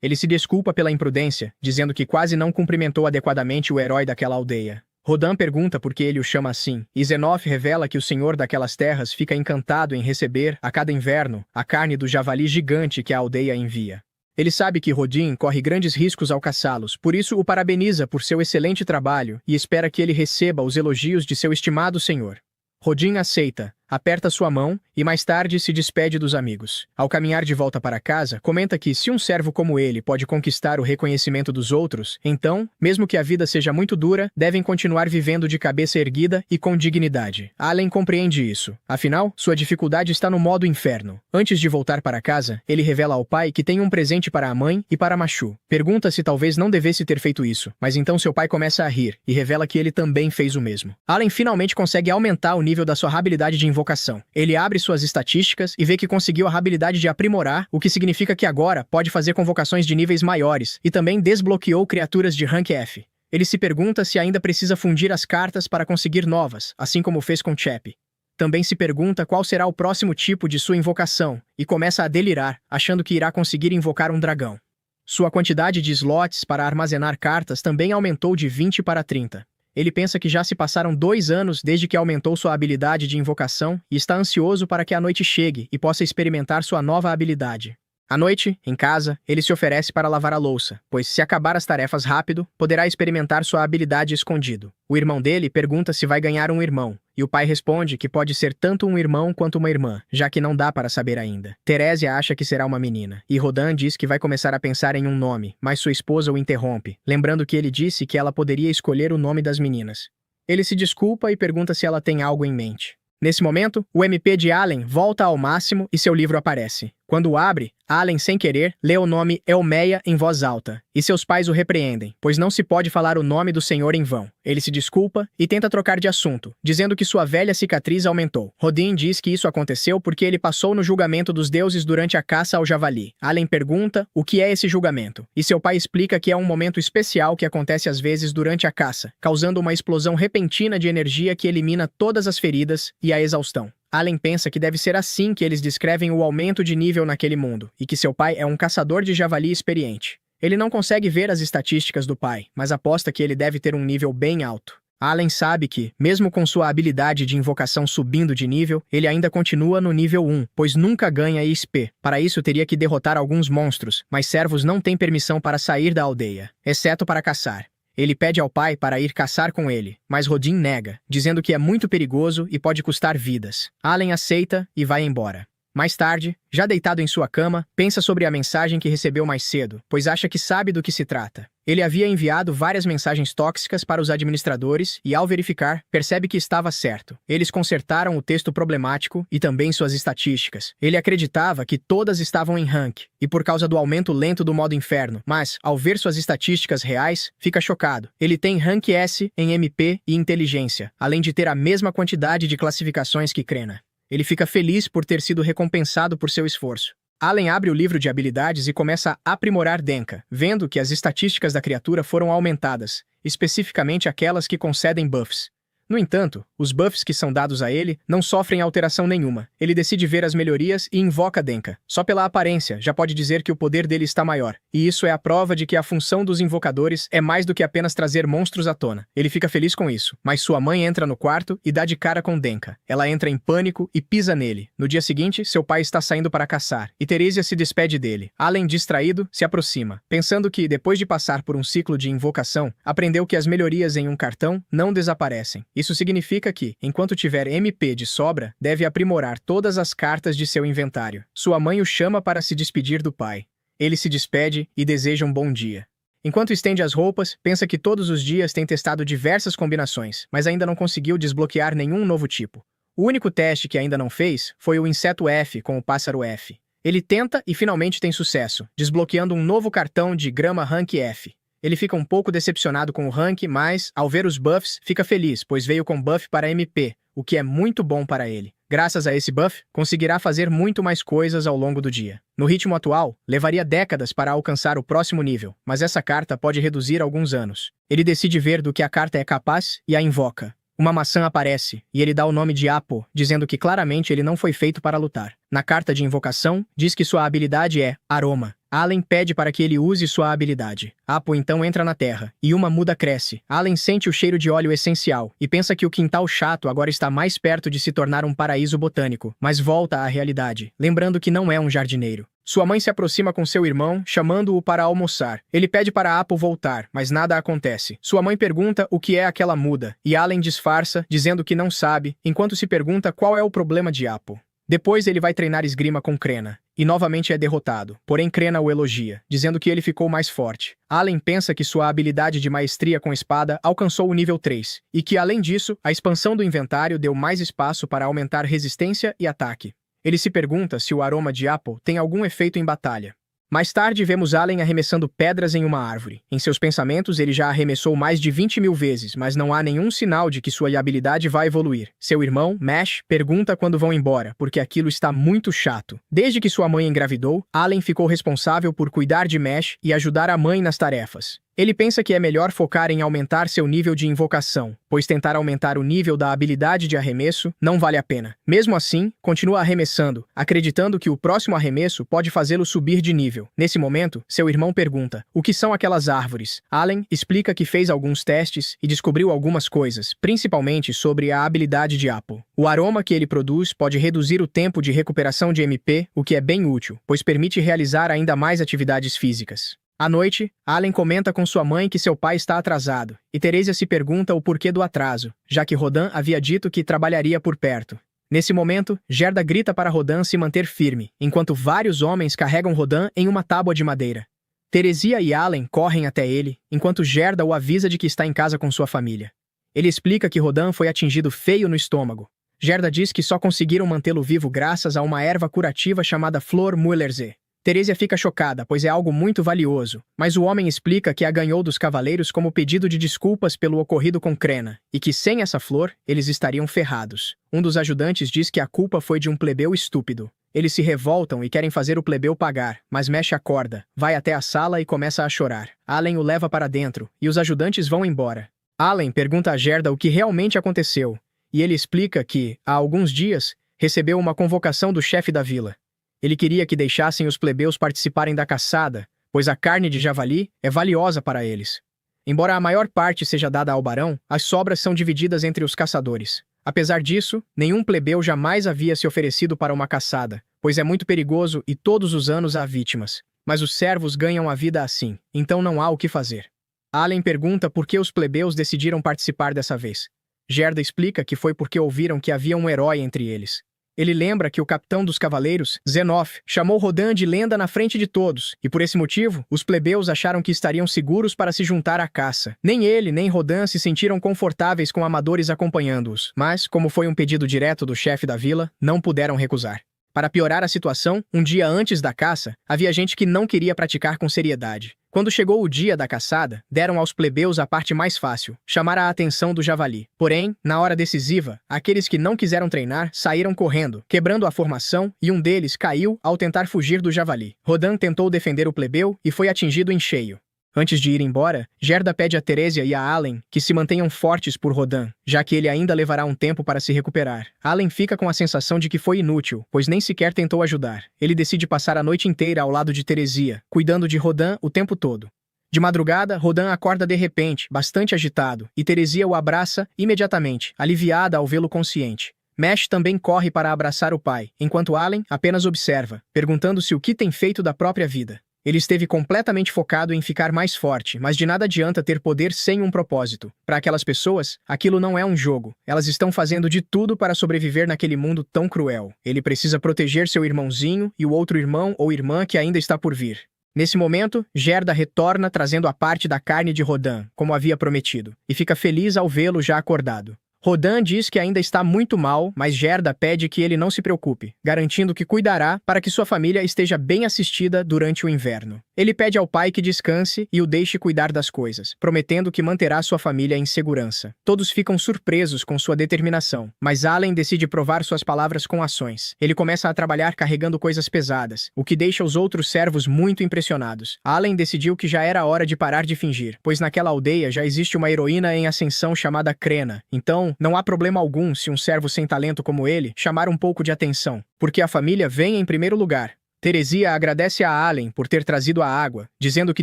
Ele se desculpa pela imprudência, dizendo que quase não cumprimentou adequadamente o herói daquela aldeia. Rodin pergunta por que ele o chama assim, e Zenoff revela que o senhor daquelas terras fica encantado em receber, a cada inverno, a carne do javali gigante que a aldeia envia. Ele sabe que Rodin corre grandes riscos ao caçá-los, por isso o parabeniza por seu excelente trabalho e espera que ele receba os elogios de seu estimado senhor. Rodin aceita, aperta sua mão e mais tarde se despede dos amigos. Ao caminhar de volta para casa, comenta que se um servo como ele pode conquistar o reconhecimento dos outros, então, mesmo que a vida seja muito dura, devem continuar vivendo de cabeça erguida e com dignidade. Allen compreende isso. Afinal, sua dificuldade está no modo inferno. Antes de voltar para casa, ele revela ao pai que tem um presente para a mãe e para Machu. Pergunta se talvez não devesse ter feito isso, mas então seu pai começa a rir e revela que ele também fez o mesmo. Allen finalmente consegue aumentar o nível da sua habilidade de invocação. Ele abre suas estatísticas e vê que conseguiu a habilidade de aprimorar, o que significa que agora pode fazer convocações de níveis maiores e também desbloqueou criaturas de rank F. Ele se pergunta se ainda precisa fundir as cartas para conseguir novas, assim como fez com Chep. Também se pergunta qual será o próximo tipo de sua invocação e começa a delirar, achando que irá conseguir invocar um dragão. Sua quantidade de slots para armazenar cartas também aumentou de 20 para 30. Ele pensa que já se passaram 2 anos desde que aumentou sua habilidade de invocação e está ansioso para que a noite chegue e possa experimentar sua nova habilidade. À noite, em casa, ele se oferece para lavar a louça, pois se acabar as tarefas rápido, poderá experimentar sua habilidade escondido. O irmão dele pergunta se vai ganhar um irmão, e o pai responde que pode ser tanto um irmão quanto uma irmã, já que não dá para saber ainda. Terésia acha que será uma menina, e Rodin diz que vai começar a pensar em um nome, mas sua esposa o interrompe, lembrando que ele disse que ela poderia escolher o nome das meninas. Ele se desculpa e pergunta se ela tem algo em mente. Nesse momento, o MP de Allen volta ao máximo e seu livro aparece. Quando o abre, Allen, sem querer, lê o nome Elmeia em voz alta, e seus pais o repreendem, pois não se pode falar o nome do Senhor em vão. Ele se desculpa e tenta trocar de assunto, dizendo que sua velha cicatriz aumentou. Rodin diz que isso aconteceu porque ele passou no julgamento dos deuses durante a caça ao javali. Allen pergunta o que é esse julgamento, e seu pai explica que é um momento especial que acontece às vezes durante a caça, causando uma explosão repentina de energia que elimina todas as feridas e a exaustão. Allen pensa que deve ser assim que eles descrevem o aumento de nível naquele mundo, e que seu pai é um caçador de javali experiente. Ele não consegue ver as estatísticas do pai, mas aposta que ele deve ter um nível bem alto. Allen sabe que, mesmo com sua habilidade de invocação subindo de nível, ele ainda continua no nível 1, pois nunca ganha XP. Para isso teria que derrotar alguns monstros, mas servos não têm permissão para sair da aldeia, exceto para caçar. Ele pede ao pai para ir caçar com ele, mas Rodin nega, dizendo que é muito perigoso e pode custar vidas. Allen aceita e vai embora. Mais tarde, já deitado em sua cama, pensa sobre a mensagem que recebeu mais cedo, pois acha que sabe do que se trata. Ele havia enviado várias mensagens tóxicas para os administradores e, ao verificar, percebe que estava certo. Eles consertaram o texto problemático e também suas estatísticas. Ele acreditava que todas estavam em rank, e por causa do aumento lento do modo inferno, mas, ao ver suas estatísticas reais, fica chocado. Ele tem rank S em MP e inteligência, além de ter a mesma quantidade de classificações que Krena. Ele fica feliz por ter sido recompensado por seu esforço. Allen abre o livro de habilidades e começa a aprimorar Denka, vendo que as estatísticas da criatura foram aumentadas, especificamente aquelas que concedem buffs. No entanto, os buffs que são dados a ele não sofrem alteração nenhuma. Ele decide ver as melhorias e invoca Denka. Só pela aparência, já pode dizer que o poder dele está maior. E isso é a prova de que a função dos invocadores é mais do que apenas trazer monstros à tona. Ele fica feliz com isso, mas sua mãe entra no quarto e dá de cara com Denka. Ela entra em pânico e pisa nele. No dia seguinte, seu pai está saindo para caçar, e Teresia se despede dele. Allen, distraído, se aproxima, pensando que, depois de passar por um ciclo de invocação, aprendeu que as melhorias em um cartão não desaparecem. Isso significa que, enquanto tiver MP de sobra, deve aprimorar todas as cartas de seu inventário. Sua mãe o chama para se despedir do pai. Ele se despede e deseja um bom dia. Enquanto estende as roupas, pensa que todos os dias tem testado diversas combinações, mas ainda não conseguiu desbloquear nenhum novo tipo. O único teste que ainda não fez foi o inseto F com o pássaro F. Ele tenta e finalmente tem sucesso, desbloqueando um novo cartão de grama rank F. Ele fica um pouco decepcionado com o rank, mas, ao ver os buffs, fica feliz, pois veio com buff para MP, o que é muito bom para ele. Graças a esse buff, conseguirá fazer muito mais coisas ao longo do dia. No ritmo atual, levaria décadas para alcançar o próximo nível, mas essa carta pode reduzir alguns anos. Ele decide ver do que a carta é capaz e a invoca. Uma maçã aparece, e ele dá o nome de Apo, dizendo que claramente ele não foi feito para lutar. Na carta de invocação, diz que sua habilidade é Aroma. Allen pede para que ele use sua habilidade. Apo então entra na terra, e uma muda cresce. Allen sente o cheiro de óleo essencial, e pensa que o quintal chato agora está mais perto de se tornar um paraíso botânico, mas volta à realidade, lembrando que não é um jardineiro. Sua mãe se aproxima com seu irmão, chamando-o para almoçar. Ele pede para Apo voltar, mas nada acontece. Sua mãe pergunta o que é aquela muda, e Allen disfarça, dizendo que não sabe, enquanto se pergunta qual é o problema de Apo. Depois ele vai treinar esgrima com Krena, e novamente é derrotado, porém Krena o elogia, dizendo que ele ficou mais forte. Allen pensa que sua habilidade de maestria com espada alcançou o nível 3, e que, além disso, a expansão do inventário deu mais espaço para aumentar resistência e ataque. Ele se pergunta se o aroma de Apo tem algum efeito em batalha. Mais tarde, vemos Allen arremessando pedras em uma árvore. Em seus pensamentos, ele já arremessou mais de 20.000 vezes, mas não há nenhum sinal de que sua habilidade vai evoluir. Seu irmão, Mesh, pergunta quando vão embora, porque aquilo está muito chato. Desde que sua mãe engravidou, Allen ficou responsável por cuidar de Mesh e ajudar a mãe nas tarefas. Ele pensa que é melhor focar em aumentar seu nível de invocação, pois tentar aumentar o nível da habilidade de arremesso não vale a pena. Mesmo assim, continua arremessando, acreditando que o próximo arremesso pode fazê-lo subir de nível. Nesse momento, seu irmão pergunta: o que são aquelas árvores? Allen explica que fez alguns testes e descobriu algumas coisas, principalmente sobre a habilidade de Apple. O aroma que ele produz pode reduzir o tempo de recuperação de MP, o que é bem útil, pois permite realizar ainda mais atividades físicas. À noite, Allen comenta com sua mãe que seu pai está atrasado, e Teresia se pergunta o porquê do atraso, já que Rodan havia dito que trabalharia por perto. Nesse momento, Gerda grita para Rodan se manter firme, enquanto vários homens carregam Rodan em uma tábua de madeira. Teresia e Allen correm até ele, enquanto Gerda o avisa de que está em casa com sua família. Ele explica que Rodan foi atingido feio no estômago. Gerda diz que só conseguiram mantê-lo vivo graças a uma erva curativa chamada Flor Mullersee. Teresia fica chocada, pois é algo muito valioso, mas o homem explica que a ganhou dos cavaleiros como pedido de desculpas pelo ocorrido com Crena, e que sem essa flor, eles estariam ferrados. Um dos ajudantes diz que a culpa foi de um plebeu estúpido. Eles se revoltam e querem fazer o plebeu pagar, mas mexe a corda, vai até a sala e começa a chorar. Allen o leva para dentro, e os ajudantes vão embora. Allen pergunta a Gerda o que realmente aconteceu, e ele explica que, há alguns dias, recebeu uma convocação do chefe da vila. Ele queria que deixassem os plebeus participarem da caçada, pois a carne de javali é valiosa para eles. Embora a maior parte seja dada ao barão, as sobras são divididas entre os caçadores. Apesar disso, nenhum plebeu jamais havia se oferecido para uma caçada, pois é muito perigoso e todos os anos há vítimas. Mas os servos ganham a vida assim, então não há o que fazer. Allen pergunta por que os plebeus decidiram participar dessa vez. Gerda explica que foi porque ouviram que havia um herói entre eles. Ele lembra que o capitão dos cavaleiros, Zenoff, chamou Rodan de lenda na frente de todos, e por esse motivo, os plebeus acharam que estariam seguros para se juntar à caça. Nem ele, nem Rodan se sentiram confortáveis com amadores acompanhando-os, mas, como foi um pedido direto do chefe da vila, não puderam recusar. Para piorar a situação, um dia antes da caça, havia gente que não queria praticar com seriedade. Quando chegou o dia da caçada, deram aos plebeus a parte mais fácil, chamar a atenção do javali. Porém, na hora decisiva, aqueles que não quiseram treinar saíram correndo, quebrando a formação, e um deles caiu ao tentar fugir do javali. Rodan tentou defender o plebeu e foi atingido em cheio. Antes de ir embora, Gerda pede a Teresia e a Allen que se mantenham fortes por Rodan, já que ele ainda levará um tempo para se recuperar. Allen fica com a sensação de que foi inútil, pois nem sequer tentou ajudar. Ele decide passar a noite inteira ao lado de Teresia, cuidando de Rodan o tempo todo. De madrugada, Rodan acorda de repente, bastante agitado, e Teresia o abraça imediatamente, aliviada ao vê-lo consciente. Mesh também corre para abraçar o pai, enquanto Allen apenas observa, perguntando-se o que tem feito da própria vida. Ele esteve completamente focado em ficar mais forte, mas de nada adianta ter poder sem um propósito. Para aquelas pessoas, aquilo não é um jogo. Elas estão fazendo de tudo para sobreviver naquele mundo tão cruel. Ele precisa proteger seu irmãozinho e o outro irmão ou irmã que ainda está por vir. Nesse momento, Gerda retorna trazendo a parte da carne de Rodan, como havia prometido, e fica feliz ao vê-lo já acordado. Rodan diz que ainda está muito mal, mas Gerda pede que ele não se preocupe, garantindo que cuidará para que sua família esteja bem assistida durante o inverno. Ele pede ao pai que descanse e o deixe cuidar das coisas, prometendo que manterá sua família em segurança. Todos ficam surpresos com sua determinação, mas Allen decide provar suas palavras com ações. Ele começa a trabalhar carregando coisas pesadas, o que deixa os outros servos muito impressionados. Allen decidiu que já era hora de parar de fingir, pois naquela aldeia já existe uma heroína em ascensão chamada Crena, então não há problema algum se um servo sem talento como ele chamar um pouco de atenção, porque a família vem em primeiro lugar. Teresia agradece a Allen por ter trazido a água, dizendo que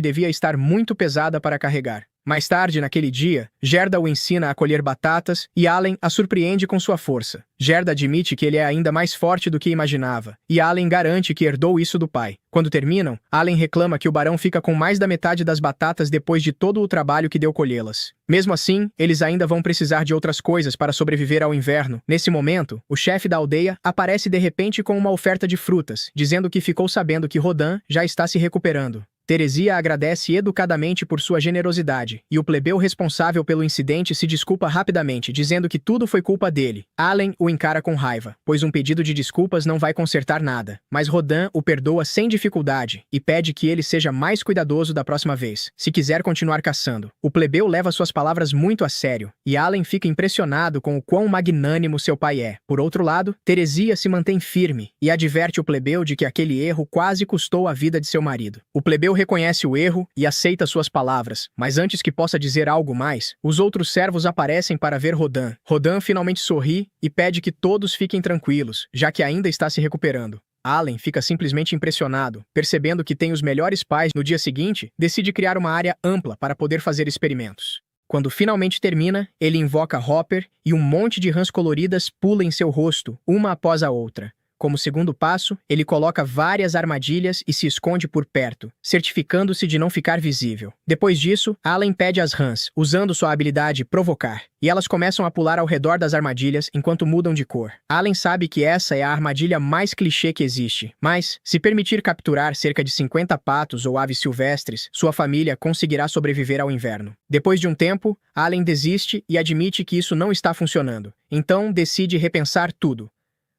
devia estar muito pesada para carregar. Mais tarde, naquele dia, Gerda o ensina a colher batatas e Allen a surpreende com sua força. Gerda admite que ele é ainda mais forte do que imaginava, e Allen garante que herdou isso do pai. Quando terminam, Allen reclama que o barão fica com mais da metade das batatas depois de todo o trabalho que deu colhê-las. Mesmo assim, eles ainda vão precisar de outras coisas para sobreviver ao inverno. Nesse momento, o chefe da aldeia aparece de repente com uma oferta de frutas, dizendo que ficou sabendo que Rodan já está se recuperando. Teresia agradece educadamente por sua generosidade, e o plebeu responsável pelo incidente se desculpa rapidamente, dizendo que tudo foi culpa dele. Allen o encara com raiva, pois um pedido de desculpas não vai consertar nada, mas Rodan o perdoa sem dificuldade e pede que ele seja mais cuidadoso da próxima vez, se quiser continuar caçando. O plebeu leva suas palavras muito a sério, e Allen fica impressionado com o quão magnânimo seu pai é. Por outro lado, Teresia se mantém firme e adverte o plebeu de que aquele erro quase custou a vida de seu marido. O plebeu reconhece o erro e aceita suas palavras, mas antes que possa dizer algo mais, os outros servos aparecem para ver Rodan. Rodan finalmente sorri e pede que todos fiquem tranquilos, já que ainda está se recuperando. Allen fica simplesmente impressionado, percebendo que tem os melhores pais. No dia seguinte, decide criar uma área ampla para poder fazer experimentos. Quando finalmente termina, ele invoca Hopper e um monte de rãs coloridas pula em seu rosto, uma após a outra. Como segundo passo, ele coloca várias armadilhas e se esconde por perto, certificando-se de não ficar visível. Depois disso, Allen pede às rãs, usando sua habilidade Provocar, e elas começam a pular ao redor das armadilhas enquanto mudam de cor. Allen sabe que essa é a armadilha mais clichê que existe, mas, se permitir capturar cerca de 50 patos ou aves silvestres, sua família conseguirá sobreviver ao inverno. Depois de um tempo, Allen desiste e admite que isso não está funcionando, então decide repensar tudo.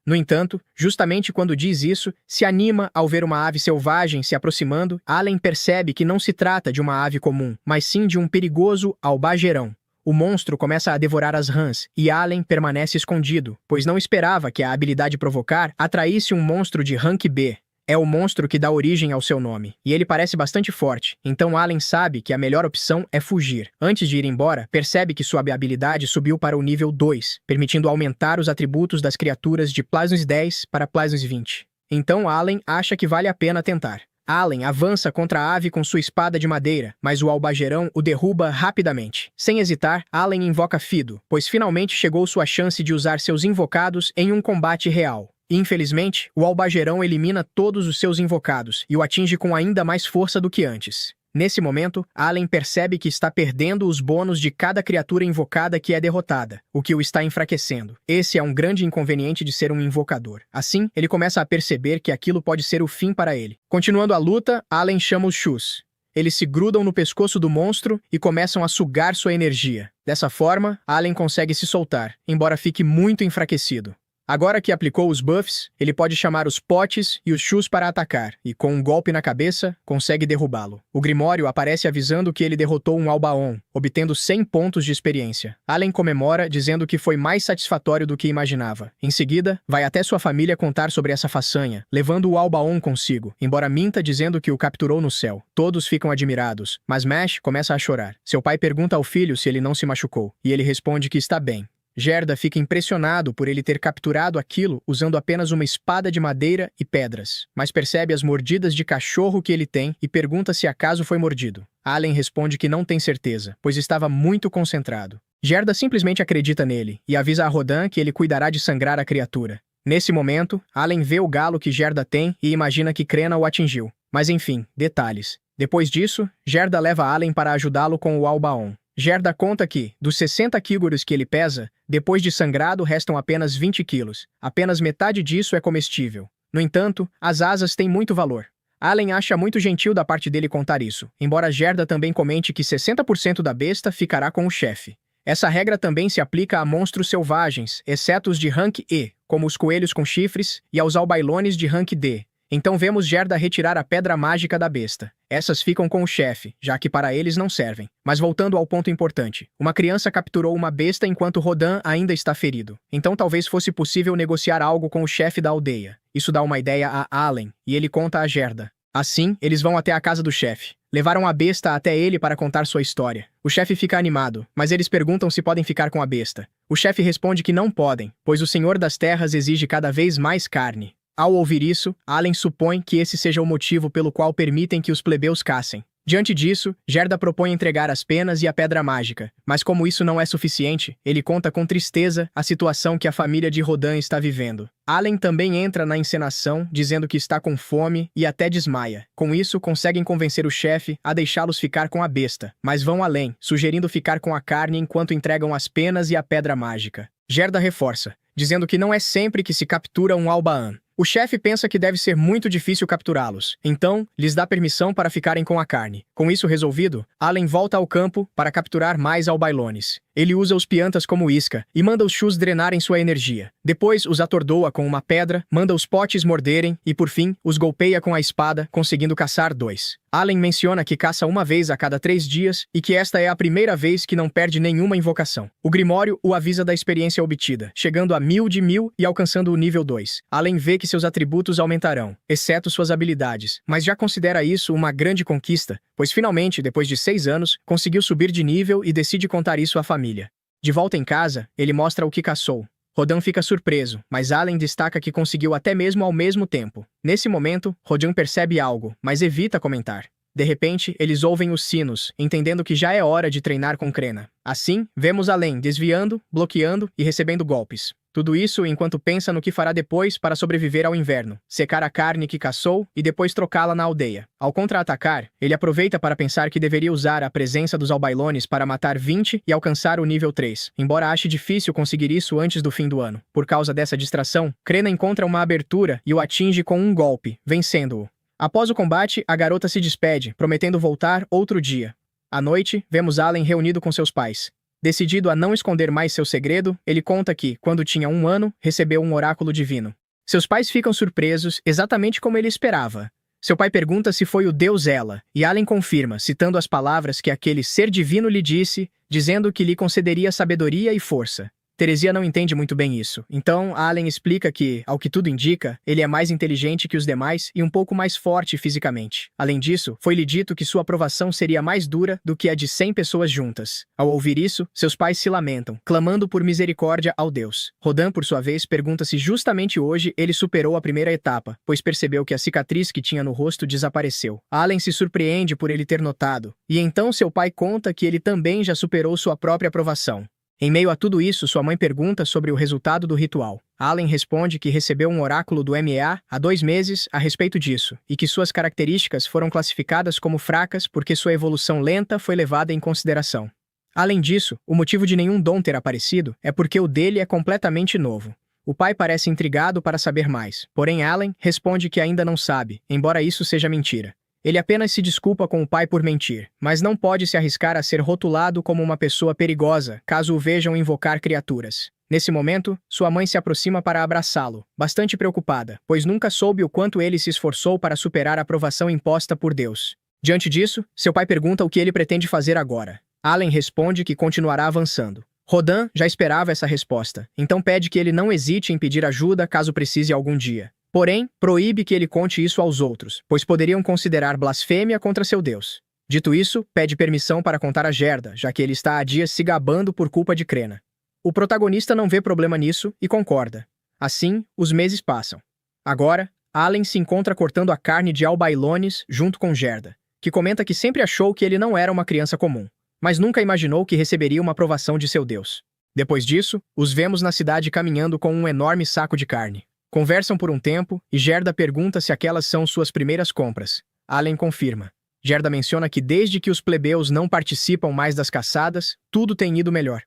No entanto, justamente quando diz isso, se anima ao ver uma ave selvagem se aproximando. Allen percebe que não se trata de uma ave comum, mas sim de um perigoso albagerão. O monstro começa a devorar as rãs, e Allen permanece escondido, pois não esperava que a habilidade Provocar atraísse um monstro de rank B. É o monstro que dá origem ao seu nome, e ele parece bastante forte, então Allen sabe que a melhor opção é fugir. Antes de ir embora, percebe que sua habilidade subiu para o nível 2, permitindo aumentar os atributos das criaturas de +10 para +20. Então Allen acha que vale a pena tentar. Allen avança contra a ave com sua espada de madeira, mas o albagerão o derruba rapidamente. Sem hesitar, Allen invoca Fido, pois finalmente chegou sua chance de usar seus invocados em um combate real. Infelizmente, o albagerão elimina todos os seus invocados e o atinge com ainda mais força do que antes. Nesse momento, Allen percebe que está perdendo os bônus de cada criatura invocada que é derrotada, o que o está enfraquecendo. Esse é um grande inconveniente de ser um invocador. Assim, ele começa a perceber que aquilo pode ser o fim para ele. Continuando a luta, Allen chama os Shus. Eles se grudam no pescoço do monstro e começam a sugar sua energia. Dessa forma, Allen consegue se soltar, embora fique muito enfraquecido. Agora que aplicou os buffs, ele pode chamar os potes e os Shus para atacar, e com um golpe na cabeça, consegue derrubá-lo. O Grimório aparece avisando que ele derrotou um Albaon, obtendo 100 pontos de experiência. Allen comemora, dizendo que foi mais satisfatório do que imaginava. Em seguida, vai até sua família contar sobre essa façanha, levando o Albaon consigo, embora minta dizendo que o capturou no céu. Todos ficam admirados, mas Mash começa a chorar. Seu pai pergunta ao filho se ele não se machucou, e ele responde que está bem. Gerda fica impressionado por ele ter capturado aquilo usando apenas uma espada de madeira e pedras, mas percebe as mordidas de cachorro que ele tem e pergunta se acaso foi mordido. Allen responde que não tem certeza, pois estava muito concentrado. Gerda simplesmente acredita nele e avisa a Rodan que ele cuidará de sangrar a criatura. Nesse momento, Allen vê o galo que Gerda tem e imagina que Crena o atingiu. Mas enfim, detalhes. Depois disso, Gerda leva Allen para ajudá-lo com o Albaon. Gerda conta que, dos 60 quigoros que ele pesa, depois de sangrado restam apenas 20 quilos. Apenas metade disso é comestível. No entanto, as asas têm muito valor. Allen acha muito gentil da parte dele contar isso, embora Gerda também comente que 60% da besta ficará com o chefe. Essa regra também se aplica a monstros selvagens, exceto os de rank E, como os coelhos com chifres, e aos albailones de rank D. Então vemos Gerda retirar a pedra mágica da besta. Essas ficam com o chefe, já que para eles não servem. Mas voltando ao ponto importante, uma criança capturou uma besta enquanto Rodan ainda está ferido. Então talvez fosse possível negociar algo com o chefe da aldeia. Isso dá uma ideia a Allen, e ele conta a Gerda. Assim, eles vão até a casa do chefe. Levaram a besta até ele para contar sua história. O chefe fica animado, mas eles perguntam se podem ficar com a besta. O chefe responde que não podem, pois o Senhor das Terras exige cada vez mais carne. Ao ouvir isso, Allen supõe que esse seja o motivo pelo qual permitem que os plebeus caçem. Diante disso, Gerda propõe entregar as penas e a pedra mágica, mas como isso não é suficiente, ele conta com tristeza a situação que a família de Rodan está vivendo. Allen também entra na encenação, dizendo que está com fome e até desmaia. Com isso, conseguem convencer o chefe a deixá-los ficar com a besta, mas vão além, sugerindo ficar com a carne enquanto entregam as penas e a pedra mágica. Gerda reforça, dizendo que não é sempre que se captura um Albaan. O chefe pensa que deve ser muito difícil capturá-los, então lhes dá permissão para ficarem com a carne. Com isso resolvido, Allen volta ao campo para capturar mais albailones. Ele usa os piantas como isca e manda os chus drenarem sua energia. Depois os atordoa com uma pedra, manda os potes morderem e, por fim, os golpeia com a espada, conseguindo caçar 2. Allen menciona que caça uma vez a cada 3 dias e que esta é a primeira vez que não perde nenhuma invocação. O Grimório o avisa da experiência obtida, chegando a 1000 de 1000 e alcançando o nível 2. Allen vê que seus atributos aumentarão, exceto suas habilidades, mas já considera isso uma grande conquista, pois finalmente, depois de 6 anos, conseguiu subir de nível e decide contar isso à família. De volta em casa, ele mostra o que caçou. Rodan fica surpreso, mas Allen destaca que conseguiu até mesmo ao mesmo tempo. Nesse momento, Rodan percebe algo, mas evita comentar. De repente, eles ouvem os sinos, entendendo que já é hora de treinar com Crena. Assim, vemos Allen desviando, bloqueando e recebendo golpes. Tudo isso enquanto pensa no que fará depois para sobreviver ao inverno, secar a carne que caçou e depois trocá-la na aldeia. Ao contra-atacar, ele aproveita para pensar que deveria usar a presença dos Albailones para matar 20 e alcançar o nível 3, embora ache difícil conseguir isso antes do fim do ano. Por causa dessa distração, Crena encontra uma abertura e o atinge com um golpe, vencendo-o. Após o combate, a garota se despede, prometendo voltar outro dia. À noite, vemos Allen reunido com seus pais. Decidido a não esconder mais seu segredo, ele conta que, quando tinha 1 ano, recebeu um oráculo divino. Seus pais ficam surpresos, exatamente como ele esperava. Seu pai pergunta se foi o deus Ela, e Allen confirma, citando as palavras que aquele ser divino lhe disse, dizendo que lhe concederia sabedoria e força. Teresia não entende muito bem isso, então Allen explica que, ao que tudo indica, ele é mais inteligente que os demais e um pouco mais forte fisicamente. Além disso, foi-lhe dito que sua aprovação seria mais dura do que a de 100 pessoas juntas. Ao ouvir isso, seus pais se lamentam, clamando por misericórdia ao Deus. Rodan, por sua vez, pergunta se justamente hoje ele superou a primeira etapa, pois percebeu que a cicatriz que tinha no rosto desapareceu. Allen se surpreende por ele ter notado, e então seu pai conta que ele também já superou sua própria aprovação. Em meio a tudo isso, sua mãe pergunta sobre o resultado do ritual. Allen responde que recebeu um oráculo do MEA há 2 meses a respeito disso, e que suas características foram classificadas como fracas porque sua evolução lenta foi levada em consideração. Além disso, o motivo de nenhum dom ter aparecido é porque o dele é completamente novo. O pai parece intrigado para saber mais, porém Allen responde que ainda não sabe, embora isso seja mentira. Ele apenas se desculpa com o pai por mentir, mas não pode se arriscar a ser rotulado como uma pessoa perigosa, caso o vejam invocar criaturas. Nesse momento, sua mãe se aproxima para abraçá-lo, bastante preocupada, pois nunca soube o quanto ele se esforçou para superar a aprovação imposta por Deus. Diante disso, seu pai pergunta o que ele pretende fazer agora. Allen responde que continuará avançando. Rodan já esperava essa resposta, então pede que ele não hesite em pedir ajuda caso precise algum dia. Porém, proíbe que ele conte isso aos outros, pois poderiam considerar blasfêmia contra seu Deus. Dito isso, pede permissão para contar a Gerda, já que ele está há dias se gabando por culpa de Crena. O protagonista não vê problema nisso e concorda. Assim, os meses passam. Agora, Allen se encontra cortando a carne de Albailones junto com Gerda, que comenta que sempre achou que ele não era uma criança comum, mas nunca imaginou que receberia uma aprovação de seu Deus. Depois disso, os vemos na cidade caminhando com um enorme saco de carne. Conversam por um tempo e Gerda pergunta se aquelas são suas primeiras compras. Allen confirma. Gerda menciona que desde que os plebeus não participam mais das caçadas, tudo tem ido melhor.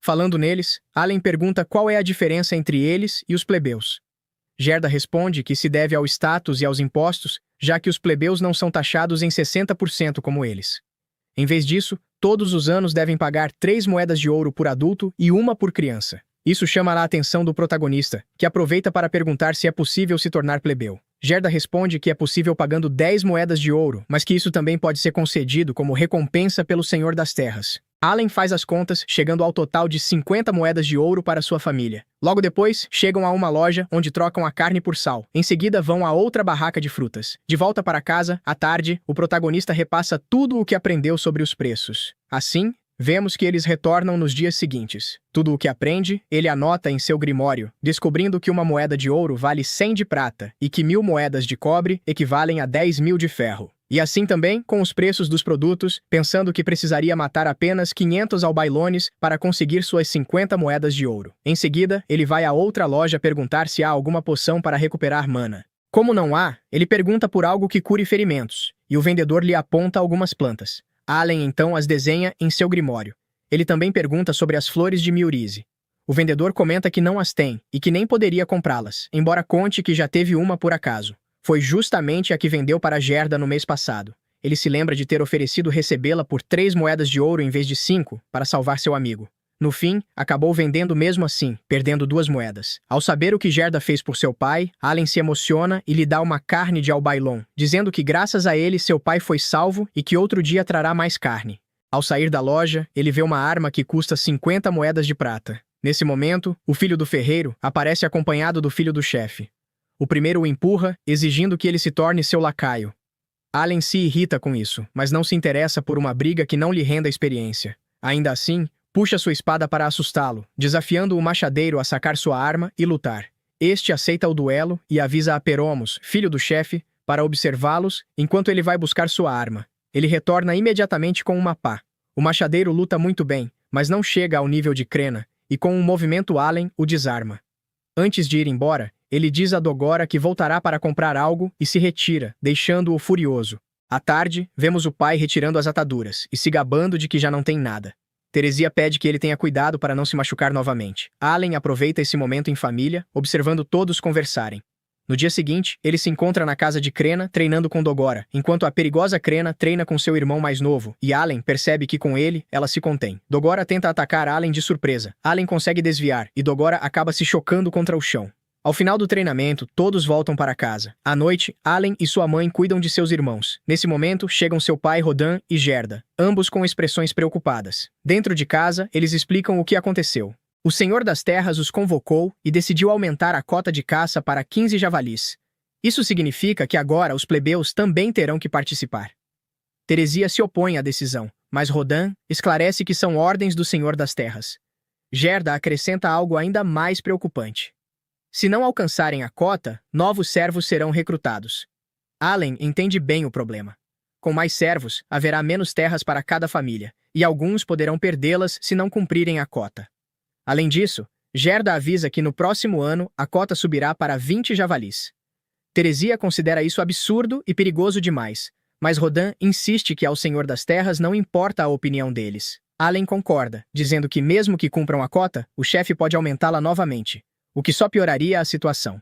Falando neles, Allen pergunta qual é a diferença entre eles e os plebeus. Gerda responde que se deve ao status e aos impostos, já que os plebeus não são taxados em 60% como eles. Em vez disso, todos os anos devem pagar 3 moedas de ouro por adulto e 1 por criança. Isso chama a atenção do protagonista, que aproveita para perguntar se é possível se tornar plebeu. Gerda responde que é possível pagando 10 moedas de ouro, mas que isso também pode ser concedido como recompensa pelo Senhor das Terras. Allen faz as contas, chegando ao total de 50 moedas de ouro para sua família. Logo depois, chegam a uma loja onde trocam a carne por sal. Em seguida, vão a outra barraca de frutas. De volta para casa, à tarde, o protagonista repassa tudo o que aprendeu sobre os preços. Assim, vemos que eles retornam nos dias seguintes. Tudo o que aprende, ele anota em seu grimório, descobrindo que uma moeda de ouro vale 100 de prata e que 1000 moedas de cobre equivalem a 10.000 de ferro. E assim também com os preços dos produtos, pensando que precisaria matar apenas 500 albailones para conseguir suas 50 moedas de ouro. Em seguida, ele vai a outra loja perguntar se há alguma poção para recuperar mana. Como não há, ele pergunta por algo que cure ferimentos, e o vendedor lhe aponta algumas plantas. Allen então as desenha em seu grimório. Ele também pergunta sobre as flores de Miorize. O vendedor comenta que não as tem e que nem poderia comprá-las, embora conte que já teve uma por acaso. Foi justamente a que vendeu para Gerda no mês passado. Ele se lembra de ter oferecido recebê-la por 3 moedas de ouro em vez de 5, para salvar seu amigo. No fim, acabou vendendo mesmo assim, perdendo 2 moedas. Ao saber o que Gerda fez por seu pai, Allen se emociona e lhe dá uma carne de albailon, dizendo que graças a ele seu pai foi salvo e que outro dia trará mais carne. Ao sair da loja, ele vê uma arma que custa 50 moedas de prata. Nesse momento, o filho do ferreiro aparece acompanhado do filho do chefe. O primeiro o empurra, exigindo que ele se torne seu lacaio. Allen se irrita com isso, mas não se interessa por uma briga que não lhe renda experiência. Ainda assim, puxa sua espada para assustá-lo, desafiando o machadeiro a sacar sua arma e lutar. Este aceita o duelo e avisa a Peromos, filho do chefe, para observá-los enquanto ele vai buscar sua arma. Ele retorna imediatamente com uma pá. O machadeiro luta muito bem, mas não chega ao nível de Crena, e com um movimento Allen o desarma. Antes de ir embora, ele diz a Dogora que voltará para comprar algo e se retira, deixando-o furioso. À tarde, vemos o pai retirando as ataduras e se gabando de que já não tem nada. Teresia pede que ele tenha cuidado para não se machucar novamente. Allen aproveita esse momento em família, observando todos conversarem. No dia seguinte, ele se encontra na casa de Crena, treinando com Dogora, enquanto a perigosa Crena treina com seu irmão mais novo, e Allen percebe que com ele, ela se contém. Dogora tenta atacar Allen de surpresa. Allen consegue desviar, e Dogora acaba se chocando contra o chão. Ao final do treinamento, todos voltam para casa. À noite, Allen e sua mãe cuidam de seus irmãos. Nesse momento, chegam seu pai Rodan e Gerda, ambos com expressões preocupadas. Dentro de casa, eles explicam o que aconteceu. O Senhor das Terras os convocou e decidiu aumentar a cota de caça para 15 javalis. Isso significa que agora os plebeus também terão que participar. Teresia se opõe à decisão, mas Rodan esclarece que são ordens do Senhor das Terras. Gerda acrescenta algo ainda mais preocupante. Se não alcançarem a cota, novos servos serão recrutados. Allen entende bem o problema. Com mais servos, haverá menos terras para cada família, e alguns poderão perdê-las se não cumprirem a cota. Além disso, Gerda avisa que no próximo ano a cota subirá para 20 javalis. Teresia considera isso absurdo e perigoso demais, mas Rodan insiste que ao Senhor das Terras não importa a opinião deles. Allen concorda, dizendo que mesmo que cumpram a cota, o chefe pode aumentá-la novamente, o que só pioraria a situação.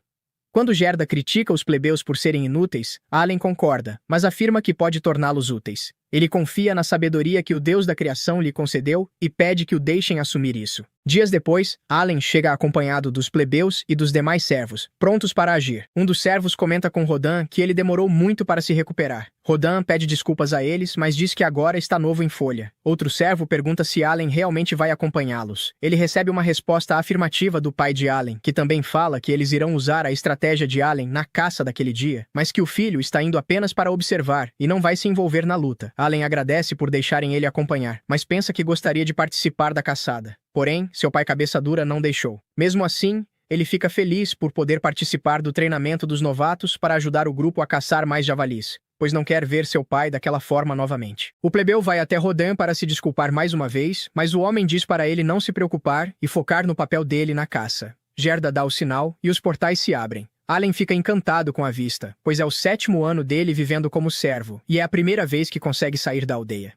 Quando Gerda critica os plebeus por serem inúteis, Allen concorda, mas afirma que pode torná-los úteis. Ele confia na sabedoria que o Deus da criação lhe concedeu e pede que o deixem assumir isso. Dias depois, Allen chega acompanhado dos plebeus e dos demais servos, prontos para agir. Um dos servos comenta com Rodan que ele demorou muito para se recuperar. Rodan pede desculpas a eles, mas diz que agora está novo em folha. Outro servo pergunta se Allen realmente vai acompanhá-los. Ele recebe uma resposta afirmativa do pai de Allen, que também fala que eles irão usar a estratégia de Allen na caça daquele dia, mas que o filho está indo apenas para observar e não vai se envolver na luta. Allen agradece por deixarem ele acompanhar, mas pensa que gostaria de participar da caçada. Porém, seu pai cabeça dura não deixou. Mesmo assim, ele fica feliz por poder participar do treinamento dos novatos para ajudar o grupo a caçar mais javalis, pois não quer ver seu pai daquela forma novamente. O plebeu vai até Rodan para se desculpar mais uma vez, mas o homem diz para ele não se preocupar e focar no papel dele na caça. Gerda dá o sinal e os portais se abrem. Allen fica encantado com a vista, pois é o 7º ano dele vivendo como servo, e é a primeira vez que consegue sair da aldeia.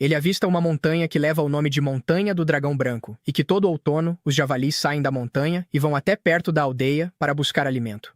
Ele avista uma montanha que leva o nome de Montanha do Dragão Branco, e que todo outono os javalis saem da montanha e vão até perto da aldeia para buscar alimento.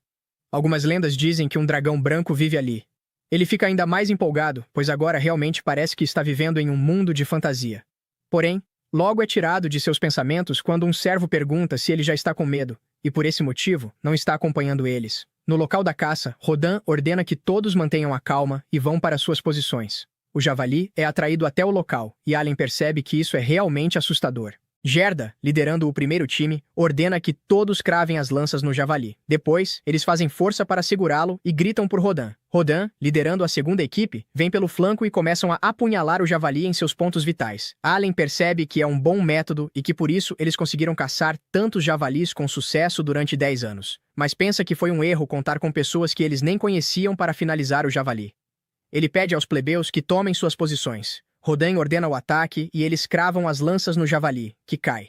Algumas lendas dizem que um dragão branco vive ali. Ele fica ainda mais empolgado, pois agora realmente parece que está vivendo em um mundo de fantasia. Porém, logo é tirado de seus pensamentos quando um servo pergunta se ele já está com medo, e por esse motivo, não está acompanhando eles. No local da caça, Rodan ordena que todos mantenham a calma e vão para suas posições. O javali é atraído até o local, e Allen percebe que isso é realmente assustador. Gerda, liderando o primeiro time, ordena que todos cravem as lanças no javali. Depois, eles fazem força para segurá-lo e gritam por Rodan. Rodan, liderando a segunda equipe, vem pelo flanco e começam a apunhalar o javali em seus pontos vitais. Allen percebe que é um bom método e que por isso eles conseguiram caçar tantos javalis com sucesso durante 10 anos. Mas pensa que foi um erro contar com pessoas que eles nem conheciam para finalizar o javali. Ele pede aos plebeus que tomem suas posições. Rodan ordena o ataque e eles cravam as lanças no javali, que cai.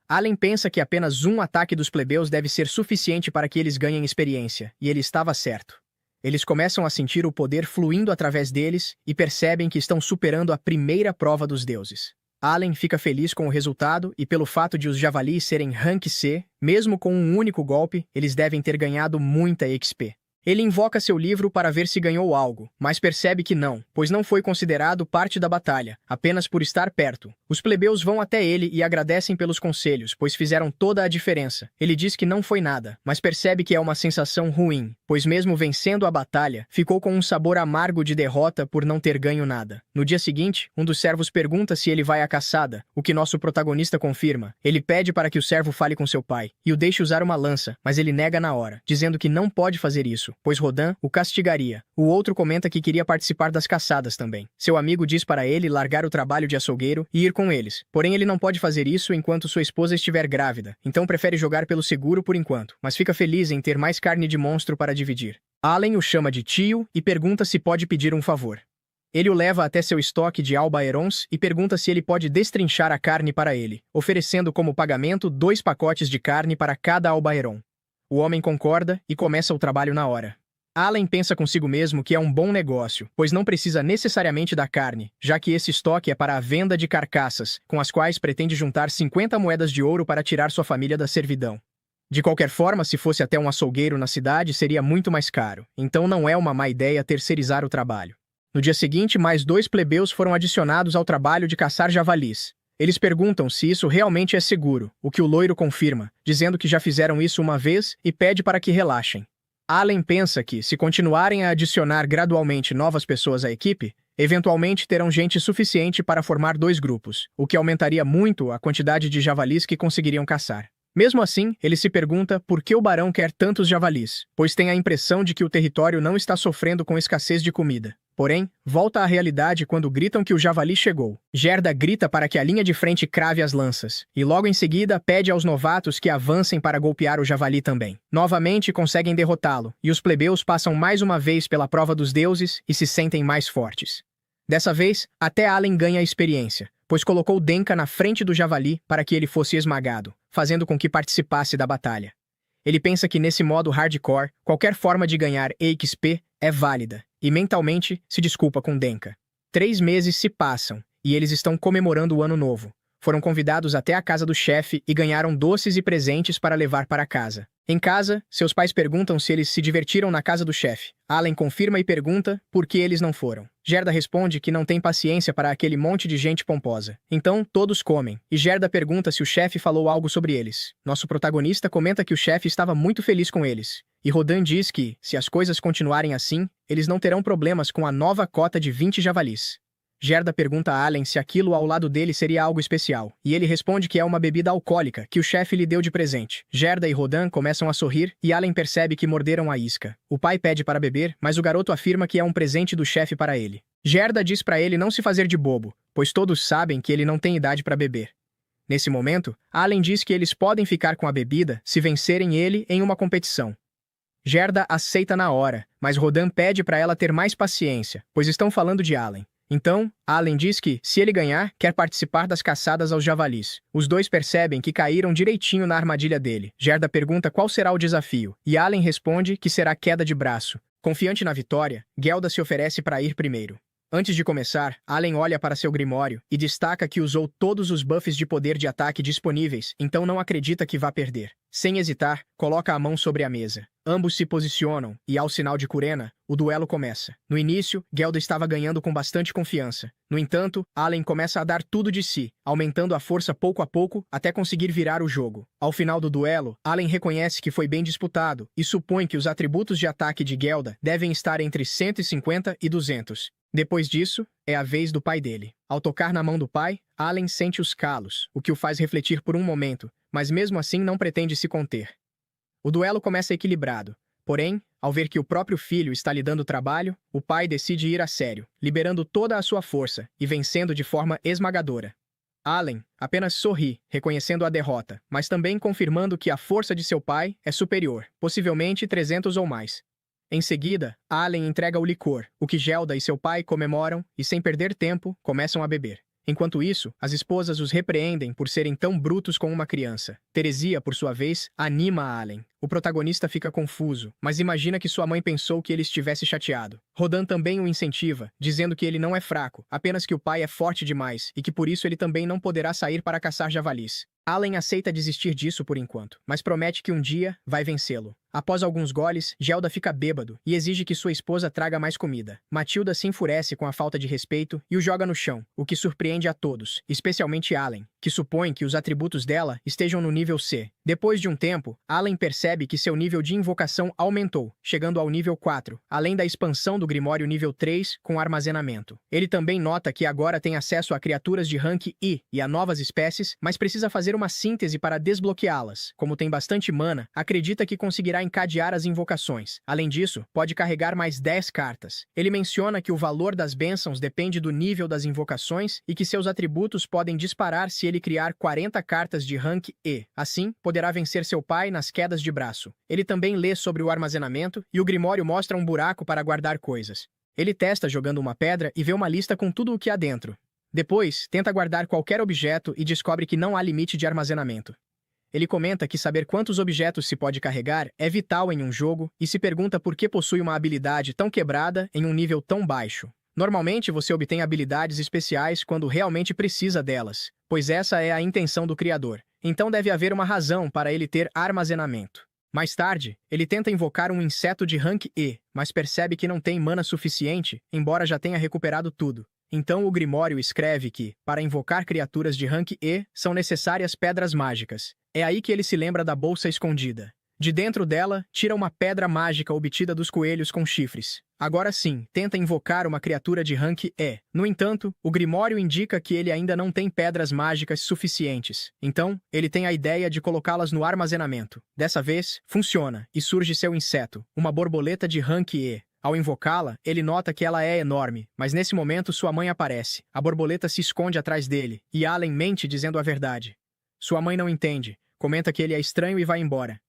Allen pensa que apenas um ataque dos plebeus deve ser suficiente para que eles ganhem experiência, e ele estava certo. Eles começam a sentir o poder fluindo através deles e percebem que estão superando a primeira prova dos deuses. Allen fica feliz com o resultado e pelo fato de os javalis serem Rank C, mesmo com um único golpe, eles devem ter ganhado muita XP. Ele invoca seu livro para ver se ganhou algo, mas percebe que não, pois não foi considerado parte da batalha, apenas por estar perto. Os plebeus vão até ele e agradecem pelos conselhos, pois fizeram toda a diferença. Ele diz que não foi nada, mas percebe que é uma sensação ruim, pois mesmo vencendo a batalha, ficou com um sabor amargo de derrota por não ter ganho nada. No dia seguinte, um dos servos pergunta se ele vai à caçada, o que nosso protagonista confirma. Ele pede para que o servo fale com seu pai e o deixe usar uma lança, mas ele nega na hora, dizendo que não pode fazer isso, pois Rodan o castigaria. O outro comenta que queria participar das caçadas também. Seu amigo diz para ele largar o trabalho de açougueiro e ir com eles. Porém, ele não pode fazer isso enquanto sua esposa estiver grávida, então prefere jogar pelo seguro por enquanto, mas fica feliz em ter mais carne de monstro para dividir. Allen o chama de tio e pergunta se pode pedir um favor. Ele o leva até seu estoque de albaerons e pergunta se ele pode destrinchar a carne para ele, oferecendo como pagamento 2 pacotes de carne para cada albaeron. O homem concorda e começa o trabalho na hora. Allen pensa consigo mesmo que é um bom negócio, pois não precisa necessariamente da carne, já que esse estoque é para a venda de carcaças, com as quais pretende juntar 50 moedas de ouro para tirar sua família da servidão. De qualquer forma, se fosse até um açougueiro na cidade, seria muito mais caro, então não é uma má ideia terceirizar o trabalho. No dia seguinte, mais 2 plebeus foram adicionados ao trabalho de caçar javalis. Eles perguntam se isso realmente é seguro, o que o loiro confirma, dizendo que já fizeram isso uma vez e pede para que relaxem. Allen pensa que, se continuarem a adicionar gradualmente novas pessoas à equipe, eventualmente terão gente suficiente para formar 2 grupos, o que aumentaria muito a quantidade de javalis que conseguiriam caçar. Mesmo assim, ele se pergunta por que o barão quer tantos javalis, pois tem a impressão de que o território não está sofrendo com escassez de comida. Porém, volta à realidade quando gritam que o javali chegou. Gerda grita para que a linha de frente crave as lanças, e logo em seguida pede aos novatos que avancem para golpear o javali também. Novamente conseguem derrotá-lo, e os plebeus passam mais uma vez pela prova dos deuses e se sentem mais fortes. Dessa vez, até Allen ganha experiência, pois colocou Denka na frente do javali para que ele fosse esmagado, fazendo com que participasse da batalha. Ele pensa que nesse modo hardcore, qualquer forma de ganhar EXP é válida, e mentalmente se desculpa com Denka. 3 meses se passam, e eles estão comemorando o ano novo. Foram convidados até a casa do chefe e ganharam doces e presentes para levar para casa. Em casa, seus pais perguntam se eles se divertiram na casa do chefe. Allen confirma e pergunta por que eles não foram. Gerda responde que não tem paciência para aquele monte de gente pomposa. Então, todos comem, e Gerda pergunta se o chefe falou algo sobre eles. Nosso protagonista comenta que o chefe estava muito feliz com eles. E Rodan diz que, se as coisas continuarem assim, eles não terão problemas com a nova cota de 20 javalis. Gerda pergunta a Allen se aquilo ao lado dele seria algo especial, e ele responde que é uma bebida alcoólica que o chefe lhe deu de presente. Gerda e Rodan começam a sorrir e Allen percebe que morderam a isca. O pai pede para beber, mas o garoto afirma que é um presente do chefe para ele. Gerda diz para ele não se fazer de bobo, pois todos sabem que ele não tem idade para beber. Nesse momento, Allen diz que eles podem ficar com a bebida se vencerem ele em uma competição. Gerda aceita na hora, mas Rodan pede para ela ter mais paciência, pois estão falando de Allen. Então, Allen diz que, se ele ganhar, quer participar das caçadas aos javalis. Os dois percebem que caíram direitinho na armadilha dele. Gerda pergunta qual será o desafio, e Allen responde que será queda de braço. Confiante na vitória, Gelda se oferece para ir primeiro. Antes de começar, Allen olha para seu grimório e destaca que usou todos os buffs de poder de ataque disponíveis, então não acredita que vá perder. Sem hesitar, coloca a mão sobre a mesa. Ambos se posicionam, e ao sinal de Kurena, o duelo começa. No início, Gelda estava ganhando com bastante confiança. No entanto, Allen começa a dar tudo de si, aumentando a força pouco a pouco até conseguir virar o jogo. Ao final do duelo, Allen reconhece que foi bem disputado e supõe que os atributos de ataque de Gelda devem estar entre 150 e 200. Depois disso, é a vez do pai dele. Ao tocar na mão do pai, Allen sente os calos, o que o faz refletir por um momento, mas mesmo assim não pretende se conter. O duelo começa equilibrado. Porém, ao ver que o próprio filho está lhe dando trabalho, o pai decide ir a sério, liberando toda a sua força e vencendo de forma esmagadora. Allen apenas sorri, reconhecendo a derrota, mas também confirmando que a força de seu pai é superior, possivelmente 300 ou mais. Em seguida, Allen entrega o licor, o que Gelda e seu pai comemoram e, sem perder tempo, começam a beber. Enquanto isso, as esposas os repreendem por serem tão brutos com uma criança. Teresia, por sua vez, anima Allen. O protagonista fica confuso, mas imagina que sua mãe pensou que ele estivesse chateado. Rodan também o incentiva, dizendo que ele não é fraco, apenas que o pai é forte demais e que por isso ele também não poderá sair para caçar javalis. Allen aceita desistir disso por enquanto, mas promete que um dia vai vencê-lo. Após alguns goles, Gelda fica bêbado e exige que sua esposa traga mais comida. Matilda se enfurece com a falta de respeito e o joga no chão, o que surpreende a todos, especialmente Allen, que supõe que os atributos dela estejam no nível C. Depois de um tempo, Allen percebe que seu nível de invocação aumentou, chegando ao nível 4, além da expansão do Grimório nível 3 com armazenamento. Ele também nota que agora tem acesso a criaturas de rank I e a novas espécies, mas precisa fazer uma síntese para desbloqueá-las. Como tem bastante mana, acredita que conseguirá encadear as invocações. Além disso, pode carregar mais 10 cartas. Ele menciona que o valor das bênçãos depende do nível das invocações e que seus atributos podem disparar se ele criar 40 cartas de rank E. Assim, poderá vencer seu pai nas quedas de braço. Ele também lê sobre o armazenamento e o Grimório mostra um buraco para guardar coisas. Ele testa jogando uma pedra e vê uma lista com tudo o que há dentro. Depois, tenta guardar qualquer objeto e descobre que não há limite de armazenamento. Ele comenta que saber quantos objetos se pode carregar é vital em um jogo e se pergunta por que possui uma habilidade tão quebrada em um nível tão baixo. Normalmente você obtém habilidades especiais quando realmente precisa delas, pois essa é a intenção do criador. Então deve haver uma razão para ele ter armazenamento. Mais tarde, ele tenta invocar um inseto de rank E, mas percebe que não tem mana suficiente, embora já tenha recuperado tudo. Então o Grimório escreve que, para invocar criaturas de rank E, são necessárias pedras mágicas. É aí que ele se lembra da bolsa escondida. De dentro dela, tira uma pedra mágica obtida dos coelhos com chifres. Agora sim, tenta invocar uma criatura de rank E. No entanto, o Grimório indica que ele ainda não tem pedras mágicas suficientes. Então, ele tem a ideia de colocá-las no armazenamento. Dessa vez, funciona, e surge seu inseto, uma borboleta de rank E. Ao invocá-la, ele nota que ela é enorme, mas nesse momento sua mãe aparece. A borboleta se esconde atrás dele, e Allen mente dizendo a verdade. Sua mãe não entende, comenta que ele é estranho e vai embora.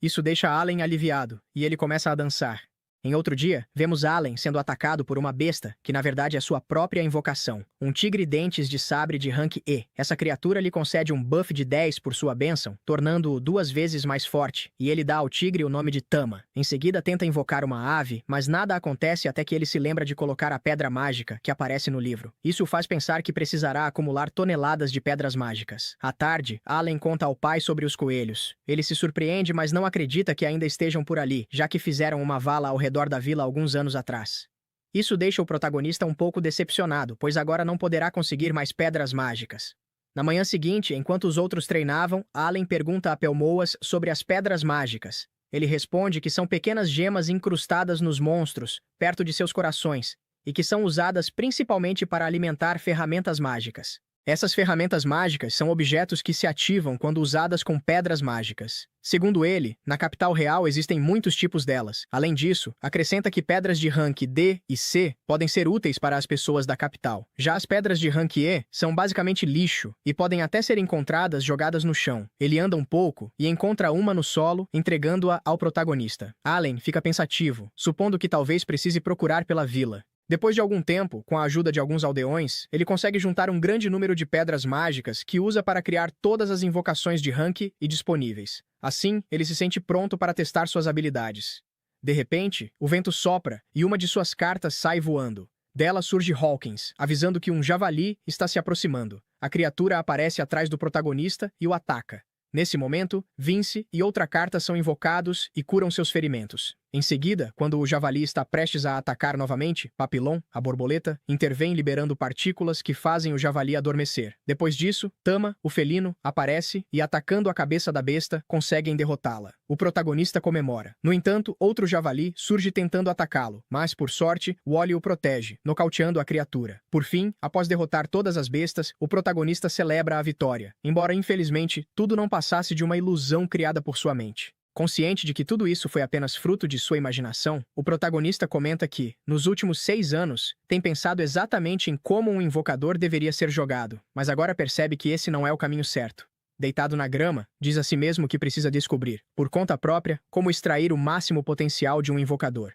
Isso deixa Allen aliviado, e ele começa a dançar. Em outro dia, vemos Allen sendo atacado por uma besta, que na verdade é sua própria invocação, um tigre dentes de sabre de rank E. Essa criatura lhe concede um buff de 10 por sua bênção, tornando-o 2 vezes mais forte, e ele dá ao tigre o nome de Tama. Em seguida tenta invocar uma ave, mas nada acontece até que ele se lembra de colocar a pedra mágica, que aparece no livro. Isso o faz pensar que precisará acumular toneladas de pedras mágicas. À tarde, Allen conta ao pai sobre os coelhos. Ele se surpreende, mas não acredita que ainda estejam por ali, já que fizeram uma vala ao redor da vila alguns anos atrás. Isso deixa o protagonista um pouco decepcionado, pois agora não poderá conseguir mais pedras mágicas. Na manhã seguinte, enquanto os outros treinavam, Allen pergunta a Pelmoas sobre as pedras mágicas. Ele responde que são pequenas gemas incrustadas nos monstros, perto de seus corações, e que são usadas principalmente para alimentar ferramentas mágicas. Essas ferramentas mágicas são objetos que se ativam quando usadas com pedras mágicas. Segundo ele, na capital real existem muitos tipos delas. Além disso, acrescenta que pedras de rank D e C podem ser úteis para as pessoas da capital. Já as pedras de rank E são basicamente lixo e podem até ser encontradas jogadas no chão. Ele anda um pouco e encontra uma no solo, entregando-a ao protagonista. Allen fica pensativo, supondo que talvez precise procurar pela vila. Depois de algum tempo, com a ajuda de alguns aldeões, ele consegue juntar um grande número de pedras mágicas que usa para criar todas as invocações de rank e disponíveis. Assim, ele se sente pronto para testar suas habilidades. De repente, o vento sopra e uma de suas cartas sai voando. Dela surge Hawkins, avisando que um javali está se aproximando. A criatura aparece atrás do protagonista e o ataca. Nesse momento, Vince e outra carta são invocados e curam seus ferimentos. Em seguida, quando o javali está prestes a atacar novamente, Papillon, a borboleta, intervém liberando partículas que fazem o javali adormecer. Depois disso, Tama, o felino, aparece e, atacando a cabeça da besta, conseguem derrotá-la. O protagonista comemora. No entanto, outro javali surge tentando atacá-lo, mas, por sorte, Wally o protege, nocauteando a criatura. Por fim, após derrotar todas as bestas, o protagonista celebra a vitória, embora, infelizmente, tudo não passasse de uma ilusão criada por sua mente. Consciente de que tudo isso foi apenas fruto de sua imaginação, o protagonista comenta que, nos últimos 6 anos, tem pensado exatamente em como um invocador deveria ser jogado, mas agora percebe que esse não é o caminho certo. Deitado na grama, diz a si mesmo que precisa descobrir, por conta própria, como extrair o máximo potencial de um invocador.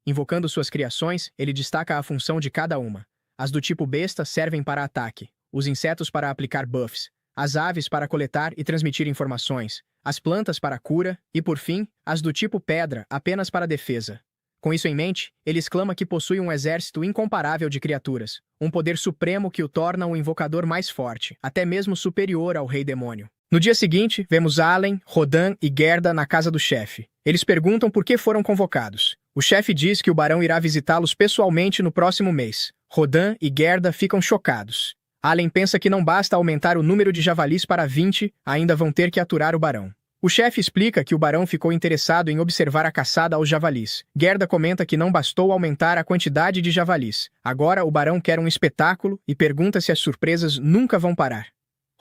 Invocando suas criações, ele destaca a função de cada uma. As do tipo besta servem para ataque, os insetos para aplicar buffs, as aves para coletar e transmitir informações, as plantas para cura e, por fim, as do tipo pedra apenas para defesa. Com isso em mente, ele exclama que possui um exército incomparável de criaturas, um poder supremo que o torna um invocador mais forte, até mesmo superior ao Rei Demônio. No dia seguinte, vemos Allen, Rodan e Gerda na casa do chefe. Eles perguntam por que foram convocados. O chefe diz que o barão irá visitá-los pessoalmente no próximo mês. Rodan e Gerda ficam chocados. Allen pensa que não basta aumentar o número de javalis para 20, ainda vão ter que aturar o barão. O chefe explica que o barão ficou interessado em observar a caçada aos javalis. Gerda comenta que não bastou aumentar a quantidade de javalis. Agora o barão quer um espetáculo e pergunta se as surpresas nunca vão parar.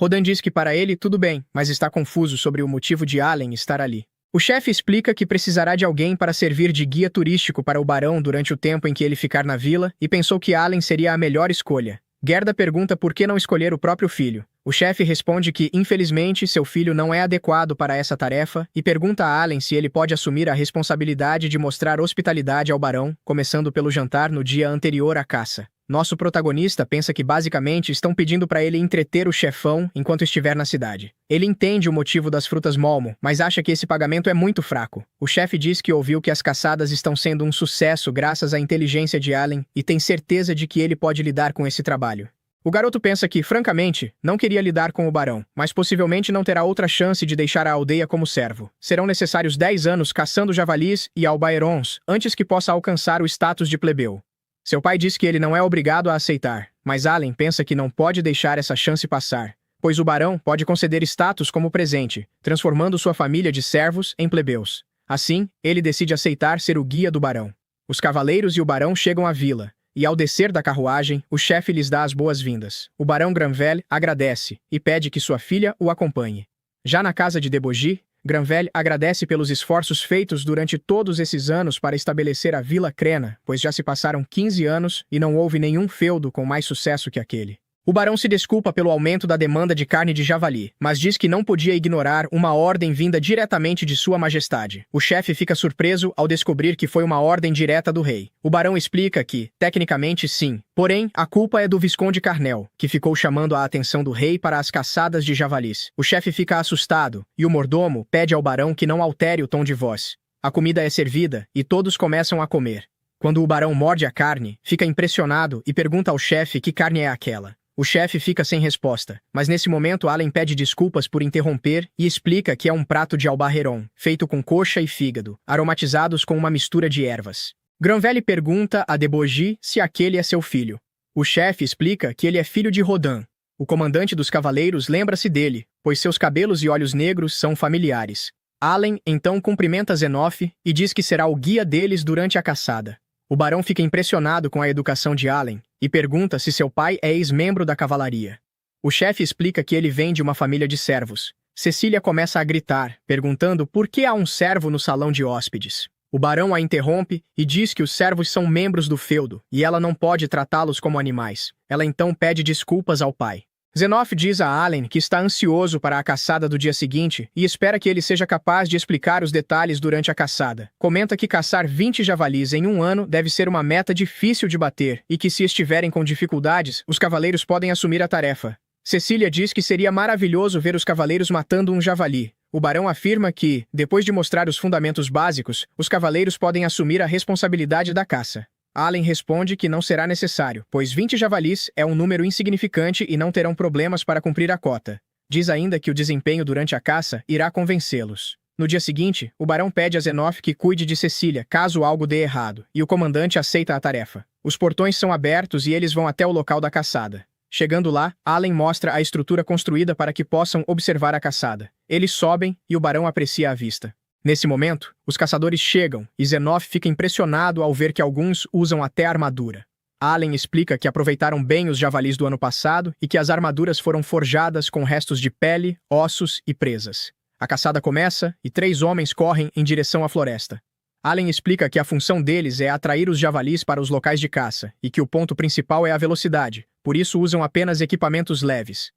Rodan diz que para ele tudo bem, mas está confuso sobre o motivo de Allen estar ali. O chefe explica que precisará de alguém para servir de guia turístico para o barão durante o tempo em que ele ficar na vila e pensou que Allen seria a melhor escolha. Gerda pergunta por que não escolher o próprio filho. O chefe responde que, infelizmente, seu filho não é adequado para essa tarefa e pergunta a Allen se ele pode assumir a responsabilidade de mostrar hospitalidade ao barão, começando pelo jantar no dia anterior à caça. Nosso protagonista pensa que basicamente estão pedindo para ele entreter o chefão enquanto estiver na cidade. Ele entende o motivo das frutas Molmo, mas acha que esse pagamento é muito fraco. O chefe diz que ouviu que as caçadas estão sendo um sucesso graças à inteligência de Allen e tem certeza de que ele pode lidar com esse trabalho. O garoto pensa que, francamente, não queria lidar com o barão, mas possivelmente não terá outra chance de deixar a aldeia como servo. Serão necessários 10 anos caçando javalis e albaerons antes que possa alcançar o status de plebeu. Seu pai diz que ele não é obrigado a aceitar, mas Allen pensa que não pode deixar essa chance passar, pois o barão pode conceder status como presente, transformando sua família de servos em plebeus. Assim, ele decide aceitar ser o guia do barão. Os cavaleiros e o barão chegam à vila, e ao descer da carruagem, o chefe lhes dá as boas-vindas. O barão Granvel agradece e pede que sua filha o acompanhe. Já na casa de Debogi, Granvel agradece pelos esforços feitos durante todos esses anos para estabelecer a Vila Crena, pois já se passaram 15 anos e não houve nenhum feudo com mais sucesso que aquele. O barão se desculpa pelo aumento da demanda de carne de javali, mas diz que não podia ignorar uma ordem vinda diretamente de Sua Majestade. O chefe fica surpreso ao descobrir que foi uma ordem direta do rei. O barão explica que, tecnicamente, sim. Porém, a culpa é do Visconde Carnel, que ficou chamando a atenção do rei para as caçadas de javalis. O chefe fica assustado, e o mordomo pede ao barão que não altere o tom de voz. A comida é servida, e todos começam a comer. Quando o barão morde a carne, fica impressionado e pergunta ao chefe que carne é aquela. O chefe fica sem resposta, mas nesse momento Allen pede desculpas por interromper e explica que é um prato de albarreron, feito com coxa e fígado, aromatizados com uma mistura de ervas. Granvel pergunta a Debogi se aquele é seu filho. O chefe explica que ele é filho de Rodan. O comandante dos cavaleiros lembra-se dele, pois seus cabelos e olhos negros são familiares. Allen então cumprimenta Zenoff e diz que será o guia deles durante a caçada. O barão fica impressionado com a educação de Allen e pergunta se seu pai é ex-membro da cavalaria. O chefe explica que ele vem de uma família de servos. Cecília começa a gritar, perguntando por que há um servo no salão de hóspedes. O barão a interrompe e diz que os servos são membros do feudo e ela não pode tratá-los como animais. Ela então pede desculpas ao pai. Zenoff diz a Allen que está ansioso para a caçada do dia seguinte e espera que ele seja capaz de explicar os detalhes durante a caçada. Comenta que caçar 20 javalis em um ano deve ser uma meta difícil de bater e que se estiverem com dificuldades, os cavaleiros podem assumir a tarefa. Cecília diz que seria maravilhoso ver os cavaleiros matando um javali. O barão afirma que, depois de mostrar os fundamentos básicos, os cavaleiros podem assumir a responsabilidade da caça. Allen responde que não será necessário, pois 20 javalis é um número insignificante e não terão problemas para cumprir a cota. Diz ainda que o desempenho durante a caça irá convencê-los. No dia seguinte, o barão pede a Zenoff que cuide de Cecília caso algo dê errado, e o comandante aceita a tarefa. Os portões são abertos e eles vão até o local da caçada. Chegando lá, Allen mostra a estrutura construída para que possam observar a caçada. Eles sobem e o barão aprecia a vista. Nesse momento, os caçadores chegam e Zenoff fica impressionado ao ver que alguns usam até armadura. Allen explica que aproveitaram bem os javalis do ano passado e que as armaduras foram forjadas com restos de pele, ossos e presas. A caçada começa e 3 homens correm em direção à floresta. Allen explica que a função deles é atrair os javalis para os locais de caça e que o ponto principal é a velocidade, por isso usam apenas equipamentos leves.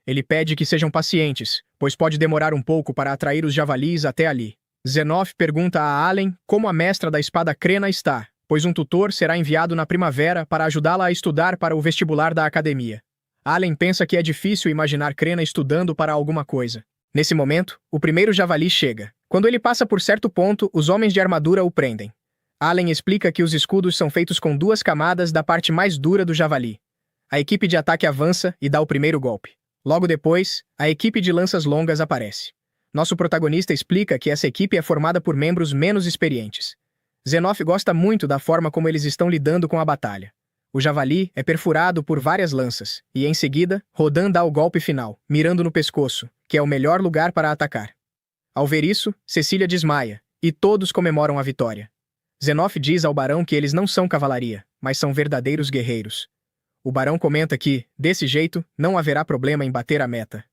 Ele pede que sejam pacientes, pois pode demorar um pouco para atrair os javalis até ali. Zenoff pergunta a Allen como a mestra da espada Crena está, pois um tutor será enviado na primavera para ajudá-la a estudar para o vestibular da academia. Allen pensa que é difícil imaginar Crena estudando para alguma coisa. Nesse momento, o primeiro javali chega. Quando ele passa por certo ponto, os homens de armadura o prendem. Allen explica que os escudos são feitos com 2 camadas da parte mais dura do javali. A equipe de ataque avança e dá o primeiro golpe. Logo depois, a equipe de lanças longas aparece. Nosso protagonista explica que essa equipe é formada por membros menos experientes. Zenoff gosta muito da forma como eles estão lidando com a batalha. O javali é perfurado por várias lanças, e em seguida, Rodan dá o golpe final, mirando no pescoço, que é o melhor lugar para atacar. Ao ver isso, Cecília desmaia, e todos comemoram a vitória. Zenoff diz ao barão que eles não são cavalaria, mas são verdadeiros guerreiros. O barão comenta que, desse jeito, não haverá problema em bater a meta.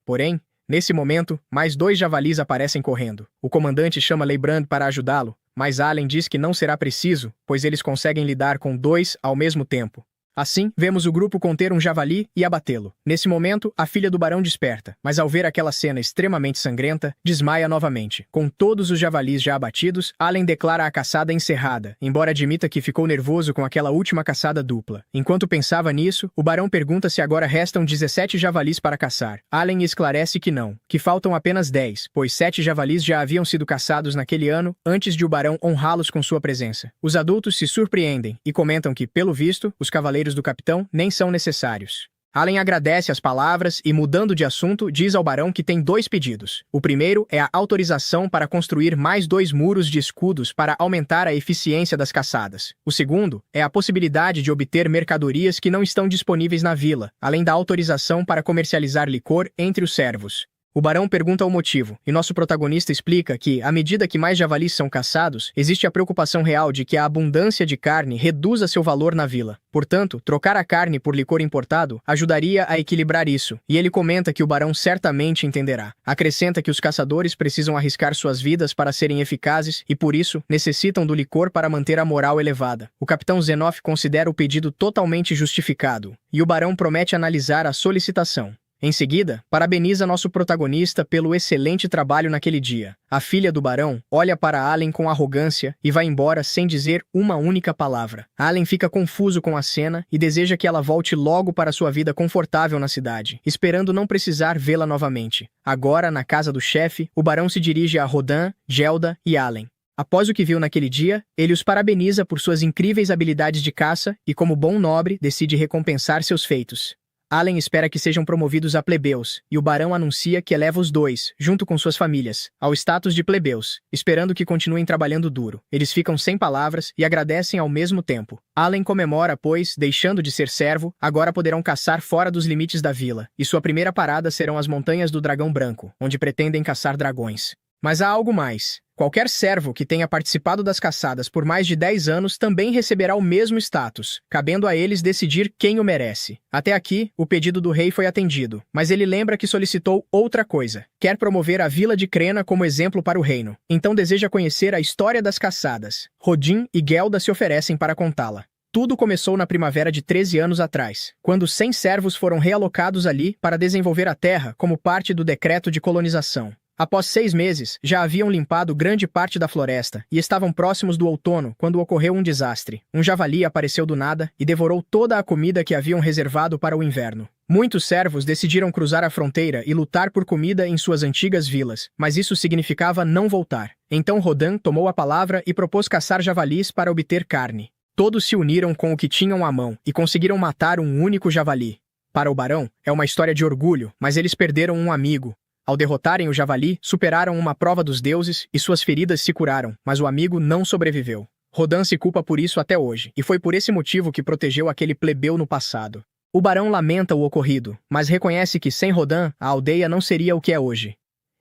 Porém, nesse momento, mais 2 javalis aparecem correndo. O comandante chama Leibrand para ajudá-lo, mas Allen diz que não será preciso, pois eles conseguem lidar com 2 ao mesmo tempo. Assim, vemos o grupo conter um javali e abatê-lo. Nesse momento, a filha do barão desperta, mas ao ver aquela cena extremamente sangrenta, desmaia novamente. Com todos os javalis já abatidos, Allen declara a caçada encerrada, embora admita que ficou nervoso com aquela última caçada dupla. Enquanto pensava nisso, o barão pergunta se agora restam 17 javalis para caçar. Allen esclarece que não, que faltam apenas 10, pois 7 javalis já haviam sido caçados naquele ano, antes de o barão honrá-los com sua presença. Os adultos se surpreendem e comentam que, pelo visto, os cavaleiros do capitão nem são necessários. Allen agradece as palavras e, mudando de assunto, diz ao barão que tem 2 pedidos. O primeiro é a autorização para construir mais 2 muros de escudos para aumentar a eficiência das caçadas. O segundo é a possibilidade de obter mercadorias que não estão disponíveis na vila, além da autorização para comercializar licor entre os servos. O barão pergunta o motivo, e nosso protagonista explica que, à medida que mais javalis são caçados, existe a preocupação real de que a abundância de carne reduza seu valor na vila. Portanto, trocar a carne por licor importado ajudaria a equilibrar isso, e ele comenta que o barão certamente entenderá. Acrescenta que os caçadores precisam arriscar suas vidas para serem eficazes e, por isso, necessitam do licor para manter a moral elevada. O capitão Zenoff considera o pedido totalmente justificado, e o barão promete analisar a solicitação. Em seguida, parabeniza nosso protagonista pelo excelente trabalho naquele dia. A filha do barão olha para Allen com arrogância e vai embora sem dizer uma única palavra. Allen fica confuso com a cena e deseja que ela volte logo para sua vida confortável na cidade, esperando não precisar vê-la novamente. Agora, na casa do chefe, o barão se dirige a Rodan, Gelda e Allen. Após o que viu naquele dia, ele os parabeniza por suas incríveis habilidades de caça e, como bom nobre, decide recompensar seus feitos. Allen espera que sejam promovidos a plebeus, e o barão anuncia que eleva os 2, junto com suas famílias, ao status de plebeus, esperando que continuem trabalhando duro. Eles ficam sem palavras e agradecem ao mesmo tempo. Allen comemora, pois, deixando de ser servo, agora poderão caçar fora dos limites da vila, e sua primeira parada serão as Montanhas do Dragão Branco, onde pretendem caçar dragões. Mas há algo mais. Qualquer servo que tenha participado das caçadas por mais de 10 anos também receberá o mesmo status, cabendo a eles decidir quem o merece. Até aqui, o pedido do rei foi atendido, mas ele lembra que solicitou outra coisa. Quer promover a vila de Crena como exemplo para o reino. Então deseja conhecer a história das caçadas. Rodin e Gelda se oferecem para contá-la. Tudo começou na primavera de 13 anos atrás, quando 100 servos foram realocados ali para desenvolver a terra como parte do decreto de colonização. Após 6 meses, já haviam limpado grande parte da floresta e estavam próximos do outono quando ocorreu um desastre. Um javali apareceu do nada e devorou toda a comida que haviam reservado para o inverno. Muitos servos decidiram cruzar a fronteira e lutar por comida em suas antigas vilas, mas isso significava não voltar. Então Rodan tomou a palavra e propôs caçar javalis para obter carne. Todos se uniram com o que tinham à mão e conseguiram matar um único javali. Para o barão, é uma história de orgulho, mas eles perderam um amigo. Ao derrotarem o javali, superaram uma prova dos deuses e suas feridas se curaram, mas o amigo não sobreviveu. Rodan se culpa por isso até hoje, e foi por esse motivo que protegeu aquele plebeu no passado. O barão lamenta o ocorrido, mas reconhece que sem Rodan, a aldeia não seria o que é hoje.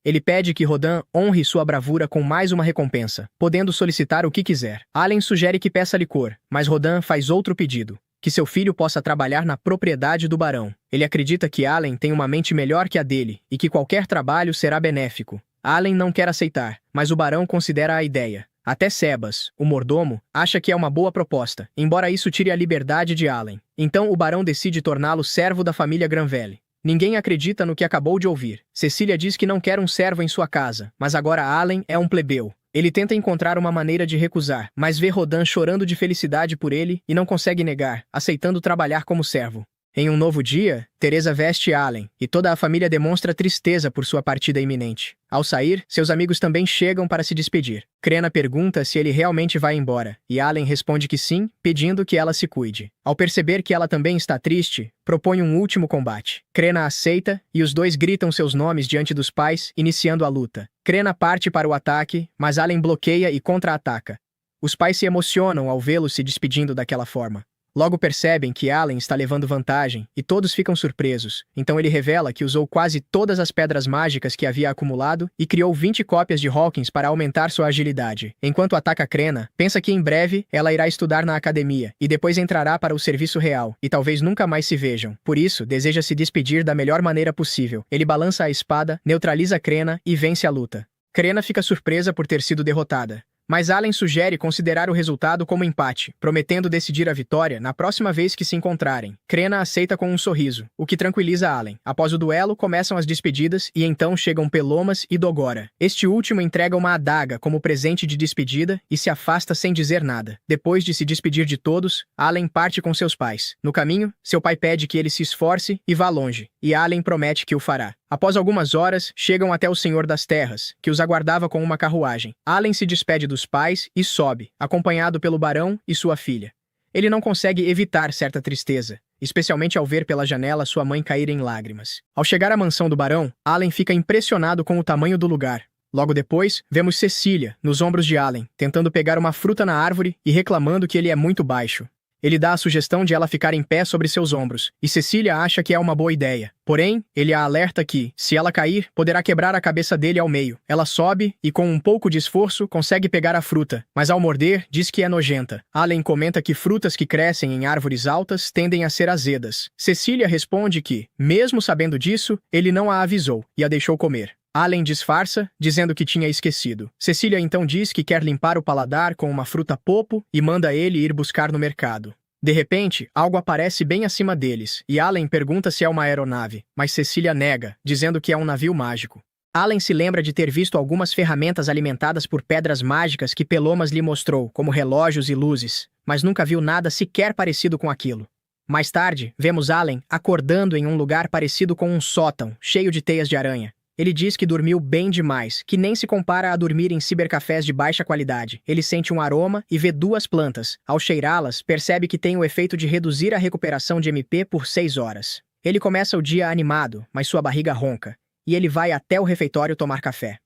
Ele pede que Rodan honre sua bravura com mais uma recompensa, podendo solicitar o que quiser. Allen sugere que peça licor, mas Rodan faz outro pedido: que seu filho possa trabalhar na propriedade do barão. Ele acredita que Allen tem uma mente melhor que a dele e que qualquer trabalho será benéfico. Allen não quer aceitar, mas o barão considera a ideia. Até Sebas, o mordomo, acha que é uma boa proposta, embora isso tire a liberdade de Allen. Então o barão decide torná-lo servo da família Granvelle. Ninguém acredita no que acabou de ouvir. Cecília diz que não quer um servo em sua casa, mas agora Allen é um plebeu. Ele tenta encontrar uma maneira de recusar, mas vê Rodan chorando de felicidade por ele e não consegue negar, aceitando trabalhar como servo. Em um novo dia, Teresa veste Allen, e toda a família demonstra tristeza por sua partida iminente. Ao sair, seus amigos também chegam para se despedir. Krena pergunta se ele realmente vai embora, e Allen responde que sim, pedindo que ela se cuide. Ao perceber que ela também está triste, propõe um último combate. Krena aceita, e os dois gritam seus nomes diante dos pais, iniciando a luta. Krena parte para o ataque, mas Allen bloqueia e contra-ataca. Os pais se emocionam ao vê-lo se despedindo daquela forma. Logo percebem que Allen está levando vantagem, e todos ficam surpresos. Então ele revela que usou quase todas as pedras mágicas que havia acumulado e criou 20 cópias de Hawkins para aumentar sua agilidade. Enquanto ataca Krena, pensa que em breve ela irá estudar na academia, e depois entrará para o serviço real, e talvez nunca mais se vejam. Por isso, deseja se despedir da melhor maneira possível. Ele balança a espada, neutraliza Krena e vence a luta. Krena fica surpresa por ter sido derrotada. Mas Allen sugere considerar o resultado como empate, prometendo decidir a vitória na próxima vez que se encontrarem. Krena aceita com um sorriso, o que tranquiliza Allen. Após o duelo, começam as despedidas e então chegam Pelomas e Dogora. Este último entrega uma adaga como presente de despedida e se afasta sem dizer nada. Depois de se despedir de todos, Allen parte com seus pais. No caminho, seu pai pede que ele se esforce e vá longe, e Allen promete que o fará. Após algumas horas, chegam até o Senhor das Terras, que os aguardava com uma carruagem. Allen se despede dos pais e sobe, acompanhado pelo barão e sua filha. Ele não consegue evitar certa tristeza, especialmente ao ver pela janela sua mãe cair em lágrimas. Ao chegar à mansão do barão, Allen fica impressionado com o tamanho do lugar. Logo depois, vemos Cecília, nos ombros de Allen, tentando pegar uma fruta na árvore e reclamando que ele é muito baixo. Ele dá a sugestão de ela ficar em pé sobre seus ombros, e Cecília acha que é uma boa ideia. Porém, ele a alerta que, se ela cair, poderá quebrar a cabeça dele ao meio. Ela sobe e, com um pouco de esforço, consegue pegar a fruta, mas ao morder, diz que é nojenta. Allen comenta que frutas que crescem em árvores altas tendem a ser azedas. Cecília responde que, mesmo sabendo disso, ele não a avisou e a deixou comer. Allen disfarça, dizendo que tinha esquecido. Cecília então diz que quer limpar o paladar com uma fruta popo e manda ele ir buscar no mercado. De repente, algo aparece bem acima deles, e Allen pergunta se é uma aeronave, mas Cecília nega, dizendo que é um navio mágico. Allen se lembra de ter visto algumas ferramentas alimentadas por pedras mágicas que Pelomas lhe mostrou, como relógios e luzes, mas nunca viu nada sequer parecido com aquilo. Mais tarde, vemos Allen acordando em um lugar parecido com um sótão, cheio de teias de aranha. Ele diz que dormiu bem demais, que nem se compara a dormir em cibercafés de baixa qualidade. Ele sente um aroma e vê duas plantas. Ao cheirá-las, percebe que tem o efeito de reduzir a recuperação de MP por 6 horas. Ele começa o dia animado, mas sua barriga ronca, e ele vai até o refeitório tomar café.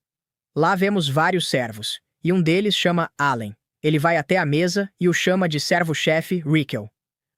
Lá vemos vários servos, e um deles chama Allen. Ele vai até a mesa e o chama de servo-chefe Rickel.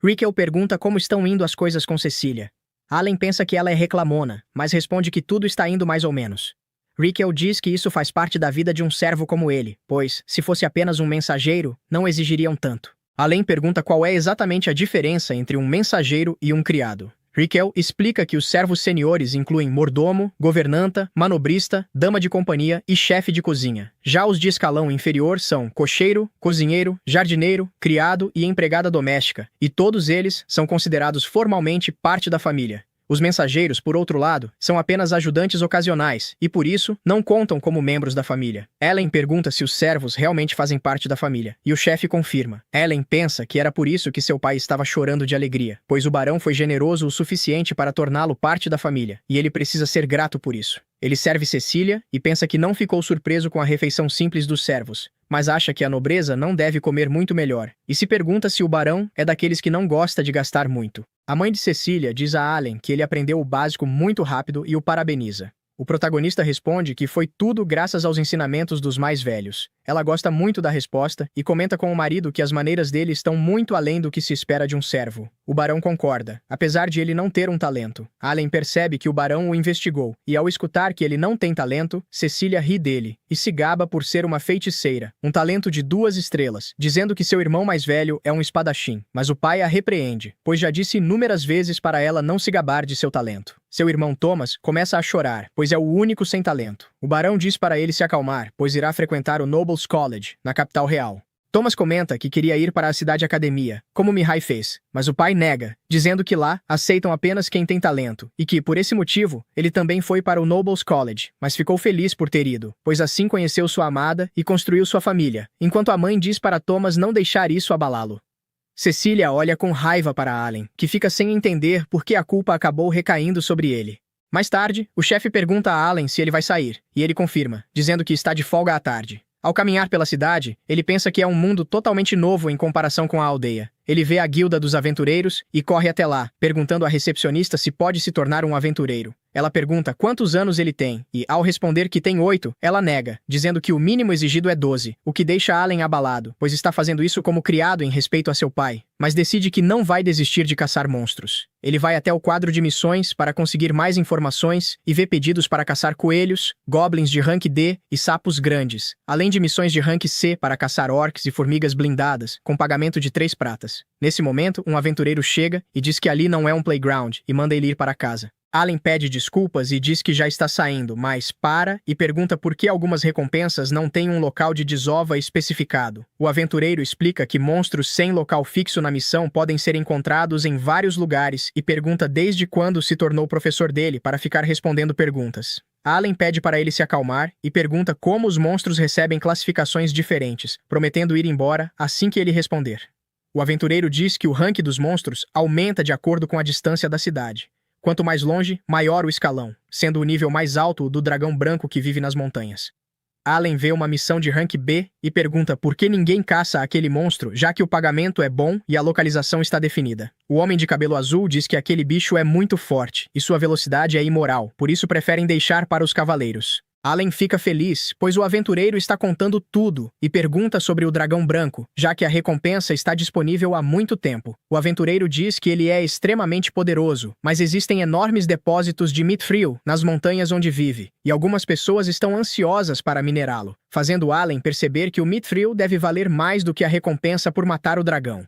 Rickel pergunta como estão indo as coisas com Cecília. Allen pensa que ela é reclamona, mas responde que tudo está indo mais ou menos. Rickel diz que isso faz parte da vida de um servo como ele, pois, se fosse apenas um mensageiro, não exigiriam tanto. Allen pergunta qual é exatamente a diferença entre um mensageiro e um criado. Rickel explica que os servos seniores incluem mordomo, governanta, manobrista, dama de companhia e chefe de cozinha. Já os de escalão inferior são cocheiro, cozinheiro, jardineiro, criado e empregada doméstica, e todos eles são considerados formalmente parte da família. Os mensageiros, por outro lado, são apenas ajudantes ocasionais e, por isso, não contam como membros da família. Ellen pergunta se os servos realmente fazem parte da família, e o chefe confirma. Ellen pensa que era por isso que seu pai estava chorando de alegria, pois o barão foi generoso o suficiente para torná-lo parte da família, e ele precisa ser grato por isso. Ele serve Cecília e pensa que não ficou surpreso com a refeição simples dos servos, mas acha que a nobreza não deve comer muito melhor, e se pergunta se o barão é daqueles que não gosta de gastar muito. A mãe de Cecília diz a Allen que ele aprendeu o básico muito rápido e o parabeniza. O protagonista responde que foi tudo graças aos ensinamentos dos mais velhos. Ela gosta muito da resposta e comenta com o marido que as maneiras dele estão muito além do que se espera de um servo. O barão concorda, apesar de ele não ter um talento. Allen percebe que o barão o investigou, e ao escutar que ele não tem talento, Cecília ri dele e se gaba por ser uma feiticeira, um talento de 2 estrelas, dizendo que seu irmão mais velho é um espadachim. Mas o pai a repreende, pois já disse inúmeras vezes para ela não se gabar de seu talento. Seu irmão Thomas começa a chorar, pois é o único sem talento. O barão diz para ele se acalmar, pois irá frequentar o Nobles College, na capital real. Thomas comenta que queria ir para a cidade academia, como Mihai fez, mas o pai nega, dizendo que lá aceitam apenas quem tem talento, e que, por esse motivo, ele também foi para o Nobles College, mas ficou feliz por ter ido, pois assim conheceu sua amada e construiu sua família, enquanto a mãe diz para Thomas não deixar isso abalá-lo. Cecília olha com raiva para Allen, que fica sem entender por que a culpa acabou recaindo sobre ele. Mais tarde, o chefe pergunta a Allen se ele vai sair, e ele confirma, dizendo que está de folga à tarde. Ao caminhar pela cidade, ele pensa que é um mundo totalmente novo em comparação com a aldeia. Ele vê a guilda dos aventureiros e corre até lá, perguntando à recepcionista se pode se tornar um aventureiro. Ela pergunta quantos anos ele tem, e, ao responder que tem 8, ela nega, dizendo que o mínimo exigido é 12, o que deixa Allen abalado, pois está fazendo isso como criado em respeito a seu pai, mas decide que não vai desistir de caçar monstros. Ele vai até o quadro de missões para conseguir mais informações e vê pedidos para caçar coelhos, goblins de rank D e sapos grandes, além de missões de rank C para caçar orcs e formigas blindadas, com pagamento de 3 pratas. Nesse momento, um aventureiro chega e diz que ali não é um playground e manda ele ir para casa. Allen pede desculpas e diz que já está saindo, mas para e pergunta por que algumas recompensas não têm um local de desova especificado. O aventureiro explica que monstros sem local fixo na missão podem ser encontrados em vários lugares e pergunta desde quando se tornou professor dele para ficar respondendo perguntas. Allen pede para ele se acalmar e pergunta como os monstros recebem classificações diferentes, prometendo ir embora assim que ele responder. O aventureiro diz que o rank dos monstros aumenta de acordo com a distância da cidade. Quanto mais longe, maior o escalão, sendo o nível mais alto o do dragão branco que vive nas montanhas. Allen vê uma missão de rank B e pergunta por que ninguém caça aquele monstro, já que o pagamento é bom e a localização está definida. O homem de cabelo azul diz que aquele bicho é muito forte e sua velocidade é imoral, por isso preferem deixar para os cavaleiros. Allen fica feliz, pois o aventureiro está contando tudo e pergunta sobre o dragão branco, já que a recompensa está disponível há muito tempo. O aventureiro diz que ele é extremamente poderoso, mas existem enormes depósitos de mithril nas montanhas onde vive, e algumas pessoas estão ansiosas para minerá-lo, fazendo Allen perceber que o mithril deve valer mais do que a recompensa por matar o dragão.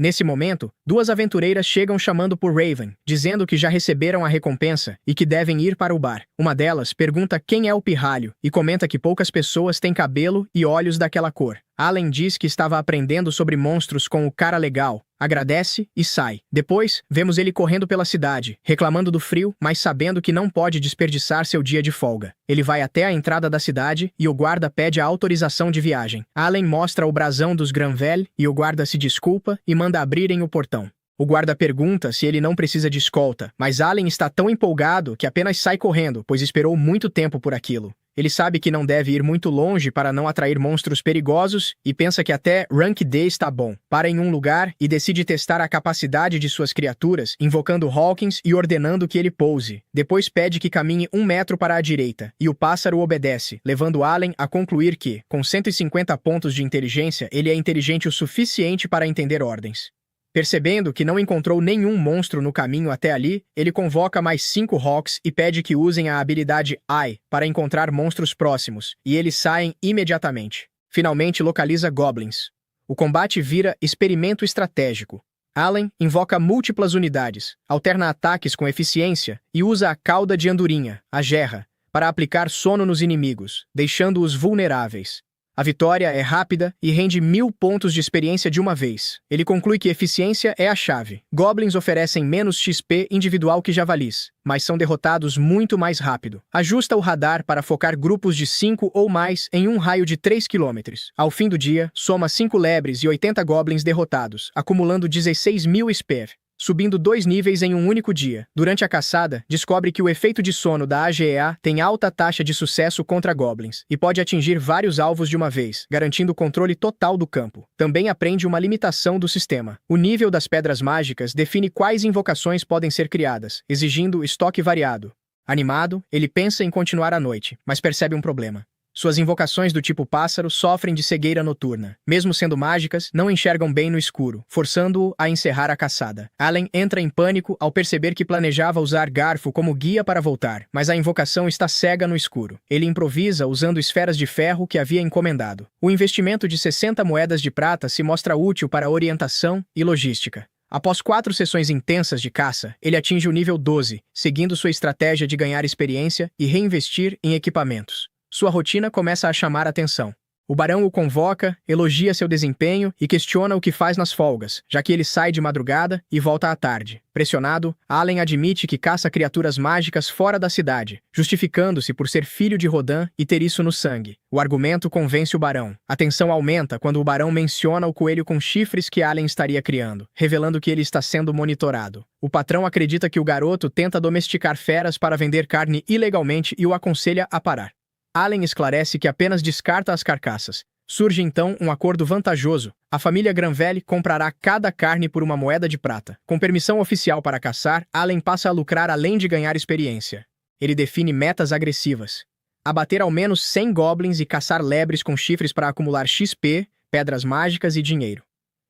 Nesse momento, 2 aventureiras chegam chamando por Raven, dizendo que já receberam a recompensa e que devem ir para o bar. Uma delas pergunta quem é o pirralho e comenta que poucas pessoas têm cabelo e olhos daquela cor. Allen diz que estava aprendendo sobre monstros com o cara legal, agradece e sai. Depois, vemos ele correndo pela cidade, reclamando do frio, mas sabendo que não pode desperdiçar seu dia de folga. Ele vai até a entrada da cidade e o guarda pede a autorização de viagem. Allen mostra o brasão dos Granvel e o guarda se desculpa e manda abrirem o portão. O guarda pergunta se ele não precisa de escolta, mas Allen está tão empolgado que apenas sai correndo, pois esperou muito tempo por aquilo. Ele sabe que não deve ir muito longe para não atrair monstros perigosos e pensa que até Rank D está bom. Para em um lugar e decide testar a capacidade de suas criaturas, invocando Hawkins e ordenando que ele pouse. Depois pede que caminhe 1 metro para a direita, e o pássaro obedece, levando Allen a concluir que, com 150 pontos de inteligência, ele é inteligente o suficiente para entender ordens. Percebendo que não encontrou nenhum monstro no caminho até ali, ele convoca mais 5 Hawks e pede que usem a habilidade Eye para encontrar monstros próximos, e eles saem imediatamente. Finalmente localiza Goblins. O combate vira experimento estratégico. Allen invoca múltiplas unidades, alterna ataques com eficiência e usa a cauda de andorinha, a gerra, para aplicar sono nos inimigos, deixando-os vulneráveis. A vitória é rápida e rende 1000 pontos de experiência de uma vez. Ele conclui que eficiência é a chave. Goblins oferecem menos XP individual que javalis, mas são derrotados muito mais rápido. Ajusta o radar para focar grupos de 5 ou mais em um raio de 3 km. Ao fim do dia, soma 5 lebres e 80 goblins derrotados, acumulando 16.000 SPEV. Subindo 2 níveis em um único dia. Durante a caçada, descobre que o efeito de sono da AGEA tem alta taxa de sucesso contra goblins e pode atingir vários alvos de uma vez, garantindo o controle total do campo. Também aprende uma limitação do sistema. O nível das pedras mágicas define quais invocações podem ser criadas, exigindo estoque variado. Animado, ele pensa em continuar à noite, mas percebe um problema. Suas invocações do tipo pássaro sofrem de cegueira noturna. Mesmo sendo mágicas, não enxergam bem no escuro, forçando-o a encerrar a caçada. Allen entra em pânico ao perceber que planejava usar garfo como guia para voltar, mas a invocação está cega no escuro. Ele improvisa usando esferas de ferro que havia encomendado. O investimento de 60 moedas de prata se mostra útil para orientação e logística. Após 4 sessões intensas de caça, ele atinge o nível 12, seguindo sua estratégia de ganhar experiência e reinvestir em equipamentos. Sua rotina começa a chamar a atenção. O barão o convoca, elogia seu desempenho e questiona o que faz nas folgas, já que ele sai de madrugada e volta à tarde. Pressionado, Allen admite que caça criaturas mágicas fora da cidade, justificando-se por ser filho de Rodan e ter isso no sangue. O argumento convence o barão. A tensão aumenta quando o barão menciona o coelho com chifres que Allen estaria criando, revelando que ele está sendo monitorado. O patrão acredita que o garoto tenta domesticar feras para vender carne ilegalmente e o aconselha a parar. Allen esclarece que apenas descarta as carcaças. Surge então um acordo vantajoso. A família Granvelle comprará cada carne por uma moeda de prata. Com permissão oficial para caçar, Allen passa a lucrar além de ganhar experiência. Ele define metas agressivas. Abater ao menos 100 goblins e caçar lebres com chifres para acumular XP, pedras mágicas e dinheiro.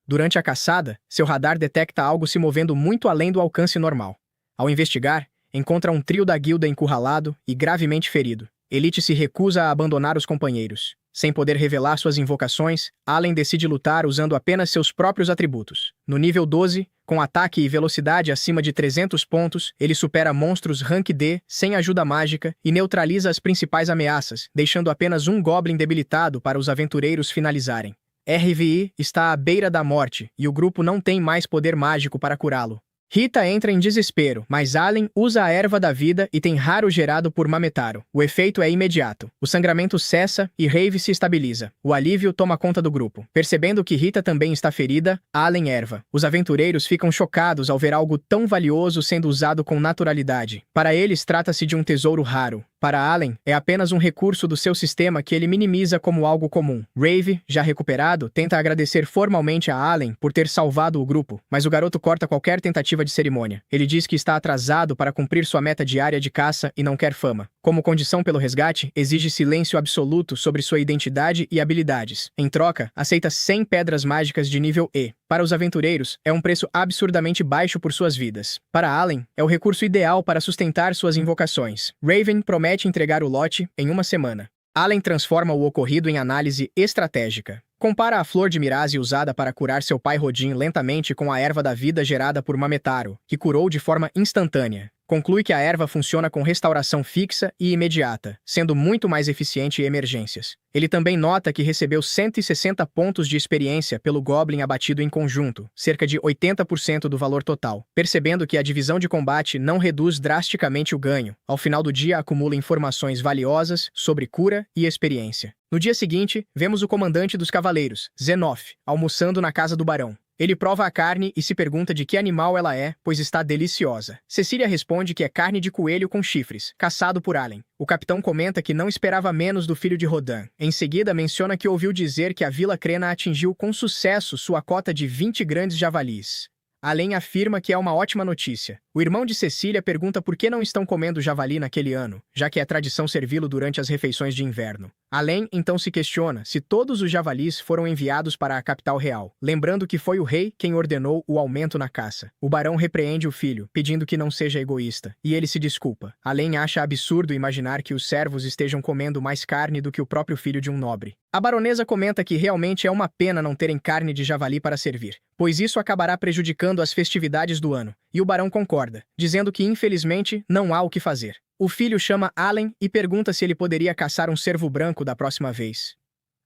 Durante a caçada, seu radar detecta algo se movendo muito além do alcance normal. Ao investigar, encontra um trio da guilda encurralado e gravemente ferido. Elite se recusa a abandonar os companheiros. Sem poder revelar suas invocações, Allen decide lutar usando apenas seus próprios atributos. No nível 12, com ataque e velocidade acima de 300 pontos, ele supera monstros Rank D sem ajuda mágica e neutraliza as principais ameaças, deixando apenas um Goblin debilitado para os aventureiros finalizarem. RVI está à beira da morte e o grupo não tem mais poder mágico para curá-lo. Rita entra em desespero, mas Allen usa a erva da vida e tem raro gerado por Mametaro. O efeito é imediato. O sangramento cessa e Rave se estabiliza. O alívio toma conta do grupo. Percebendo que Rita também está ferida, Allen erva. Os aventureiros ficam chocados ao ver algo tão valioso sendo usado com naturalidade. Para eles, trata-se de um tesouro raro. Para Allen, é apenas um recurso do seu sistema que ele minimiza como algo comum. Rave, já recuperado, tenta agradecer formalmente a Allen por ter salvado o grupo, mas o garoto corta qualquer tentativa de cerimônia. Ele diz que está atrasado para cumprir sua meta diária de caça e não quer fama. Como condição pelo resgate, exige silêncio absoluto sobre sua identidade e habilidades. Em troca, aceita 100 pedras mágicas de nível E. Para os aventureiros, é um preço absurdamente baixo por suas vidas. Para Allen, é o recurso ideal para sustentar suas invocações. Raven promete entregar o lote em uma semana. Allen transforma o ocorrido em análise estratégica. Compara a flor de Mirazi usada para curar seu pai Rodin lentamente com a erva da vida gerada por Mametaro, que curou de forma instantânea. Conclui que a erva funciona com restauração fixa e imediata, sendo muito mais eficiente em emergências. Ele também nota que recebeu 160 pontos de experiência pelo Goblin abatido em conjunto, cerca de 80% do valor total. Percebendo que a divisão de combate não reduz drasticamente o ganho, ao final do dia acumula informações valiosas sobre cura e experiência. No dia seguinte, vemos o comandante dos cavaleiros, Zenoff, almoçando na casa do barão. Ele prova a carne e se pergunta de que animal ela é, pois está deliciosa. Cecília responde que é carne de coelho com chifres, caçado por Allen. O capitão comenta que não esperava menos do filho de Rodan. Em seguida, menciona que ouviu dizer que a Vila Crena atingiu com sucesso sua cota de 20 grandes javalis. Allen afirma que é uma ótima notícia. O irmão de Cecília pergunta por que não estão comendo javali naquele ano, já que é tradição servi-lo durante as refeições de inverno. Allen então se questiona se todos os javalis foram enviados para a capital real, lembrando que foi o rei quem ordenou o aumento na caça. O barão repreende o filho, pedindo que não seja egoísta, e ele se desculpa. Allen acha absurdo imaginar que os servos estejam comendo mais carne do que o próprio filho de um nobre. A baronesa comenta que realmente é uma pena não terem carne de javali para servir, pois isso acabará prejudicando as festividades do ano, e o barão concorda, dizendo que infelizmente não há o que fazer. O filho chama Allen e pergunta se ele poderia caçar um cervo branco da próxima vez.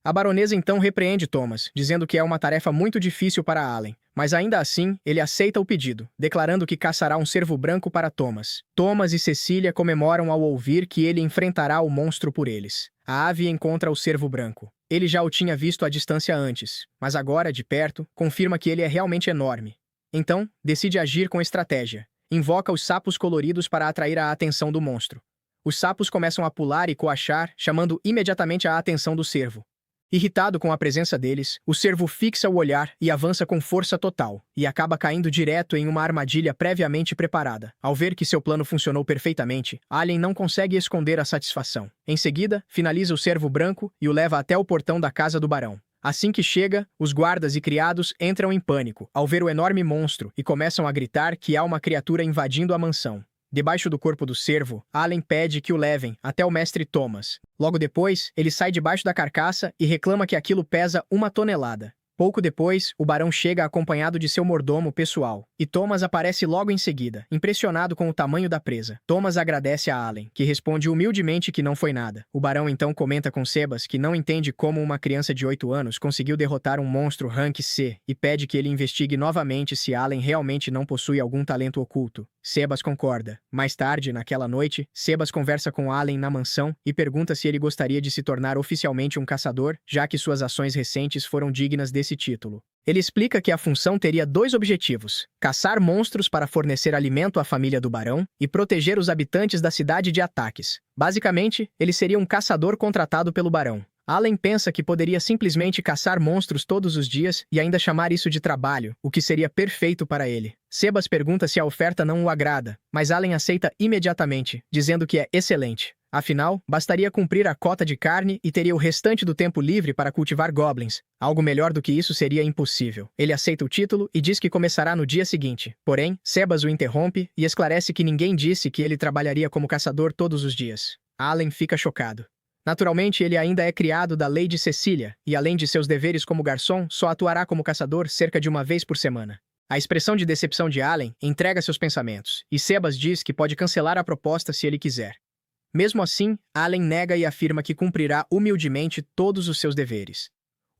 A baronesa então repreende Thomas, dizendo que é uma tarefa muito difícil para Allen, mas ainda assim ele aceita o pedido, declarando que caçará um cervo branco para Thomas. Thomas e Cecília comemoram ao ouvir que ele enfrentará o monstro por eles. A ave encontra o cervo branco. Ele já o tinha visto à distância antes, mas agora, de perto, confirma que ele é realmente enorme. Então, decide agir com estratégia. Invoca os sapos coloridos para atrair a atenção do monstro. Os sapos começam a pular e coachar, chamando imediatamente a atenção do cervo. Irritado com a presença deles, o cervo fixa o olhar e avança com força total, e acaba caindo direto em uma armadilha previamente preparada. Ao ver que seu plano funcionou perfeitamente, Allen não consegue esconder a satisfação. Em seguida, finaliza o cervo branco e o leva até o portão da casa do barão. Assim que chega, os guardas e criados entram em pânico ao ver o enorme monstro e começam a gritar que há uma criatura invadindo a mansão. Debaixo do corpo do cervo, Allen pede que o levem até o mestre Thomas. Logo depois, ele sai debaixo da carcaça e reclama que aquilo pesa 1 tonelada. Pouco depois, o barão chega acompanhado de seu mordomo pessoal, e Thomas aparece logo em seguida, impressionado com o tamanho da presa. Thomas agradece a Allen, que responde humildemente que não foi nada. O barão então comenta com Sebas que não entende como uma criança de 8 anos conseguiu derrotar um monstro rank C, e pede que ele investigue novamente se Allen realmente não possui algum talento oculto. Sebas concorda. Mais tarde, naquela noite, Sebas conversa com Allen na mansão e pergunta se ele gostaria de se tornar oficialmente um caçador, já que suas ações recentes foram dignas desse título. Ele explica que a função teria 2 objetivos: caçar monstros para fornecer alimento à família do barão e proteger os habitantes da cidade de ataques. Basicamente, ele seria um caçador contratado pelo barão. Allen pensa que poderia simplesmente caçar monstros todos os dias e ainda chamar isso de trabalho, o que seria perfeito para ele. Sebas pergunta se a oferta não o agrada, mas Allen aceita imediatamente, dizendo que é excelente. Afinal, bastaria cumprir a cota de carne e teria o restante do tempo livre para cultivar goblins. Algo melhor do que isso seria impossível. Ele aceita o título e diz que começará no dia seguinte. Porém, Sebas o interrompe e esclarece que ninguém disse que ele trabalharia como caçador todos os dias. Allen fica chocado. Naturalmente, ele ainda é criado da Lady Cecília, e além de seus deveres como garçom, só atuará como caçador cerca de uma vez por semana. A expressão de decepção de Allen entrega seus pensamentos, e Sebas diz que pode cancelar a proposta se ele quiser. Mesmo assim, Allen nega e afirma que cumprirá humildemente todos os seus deveres.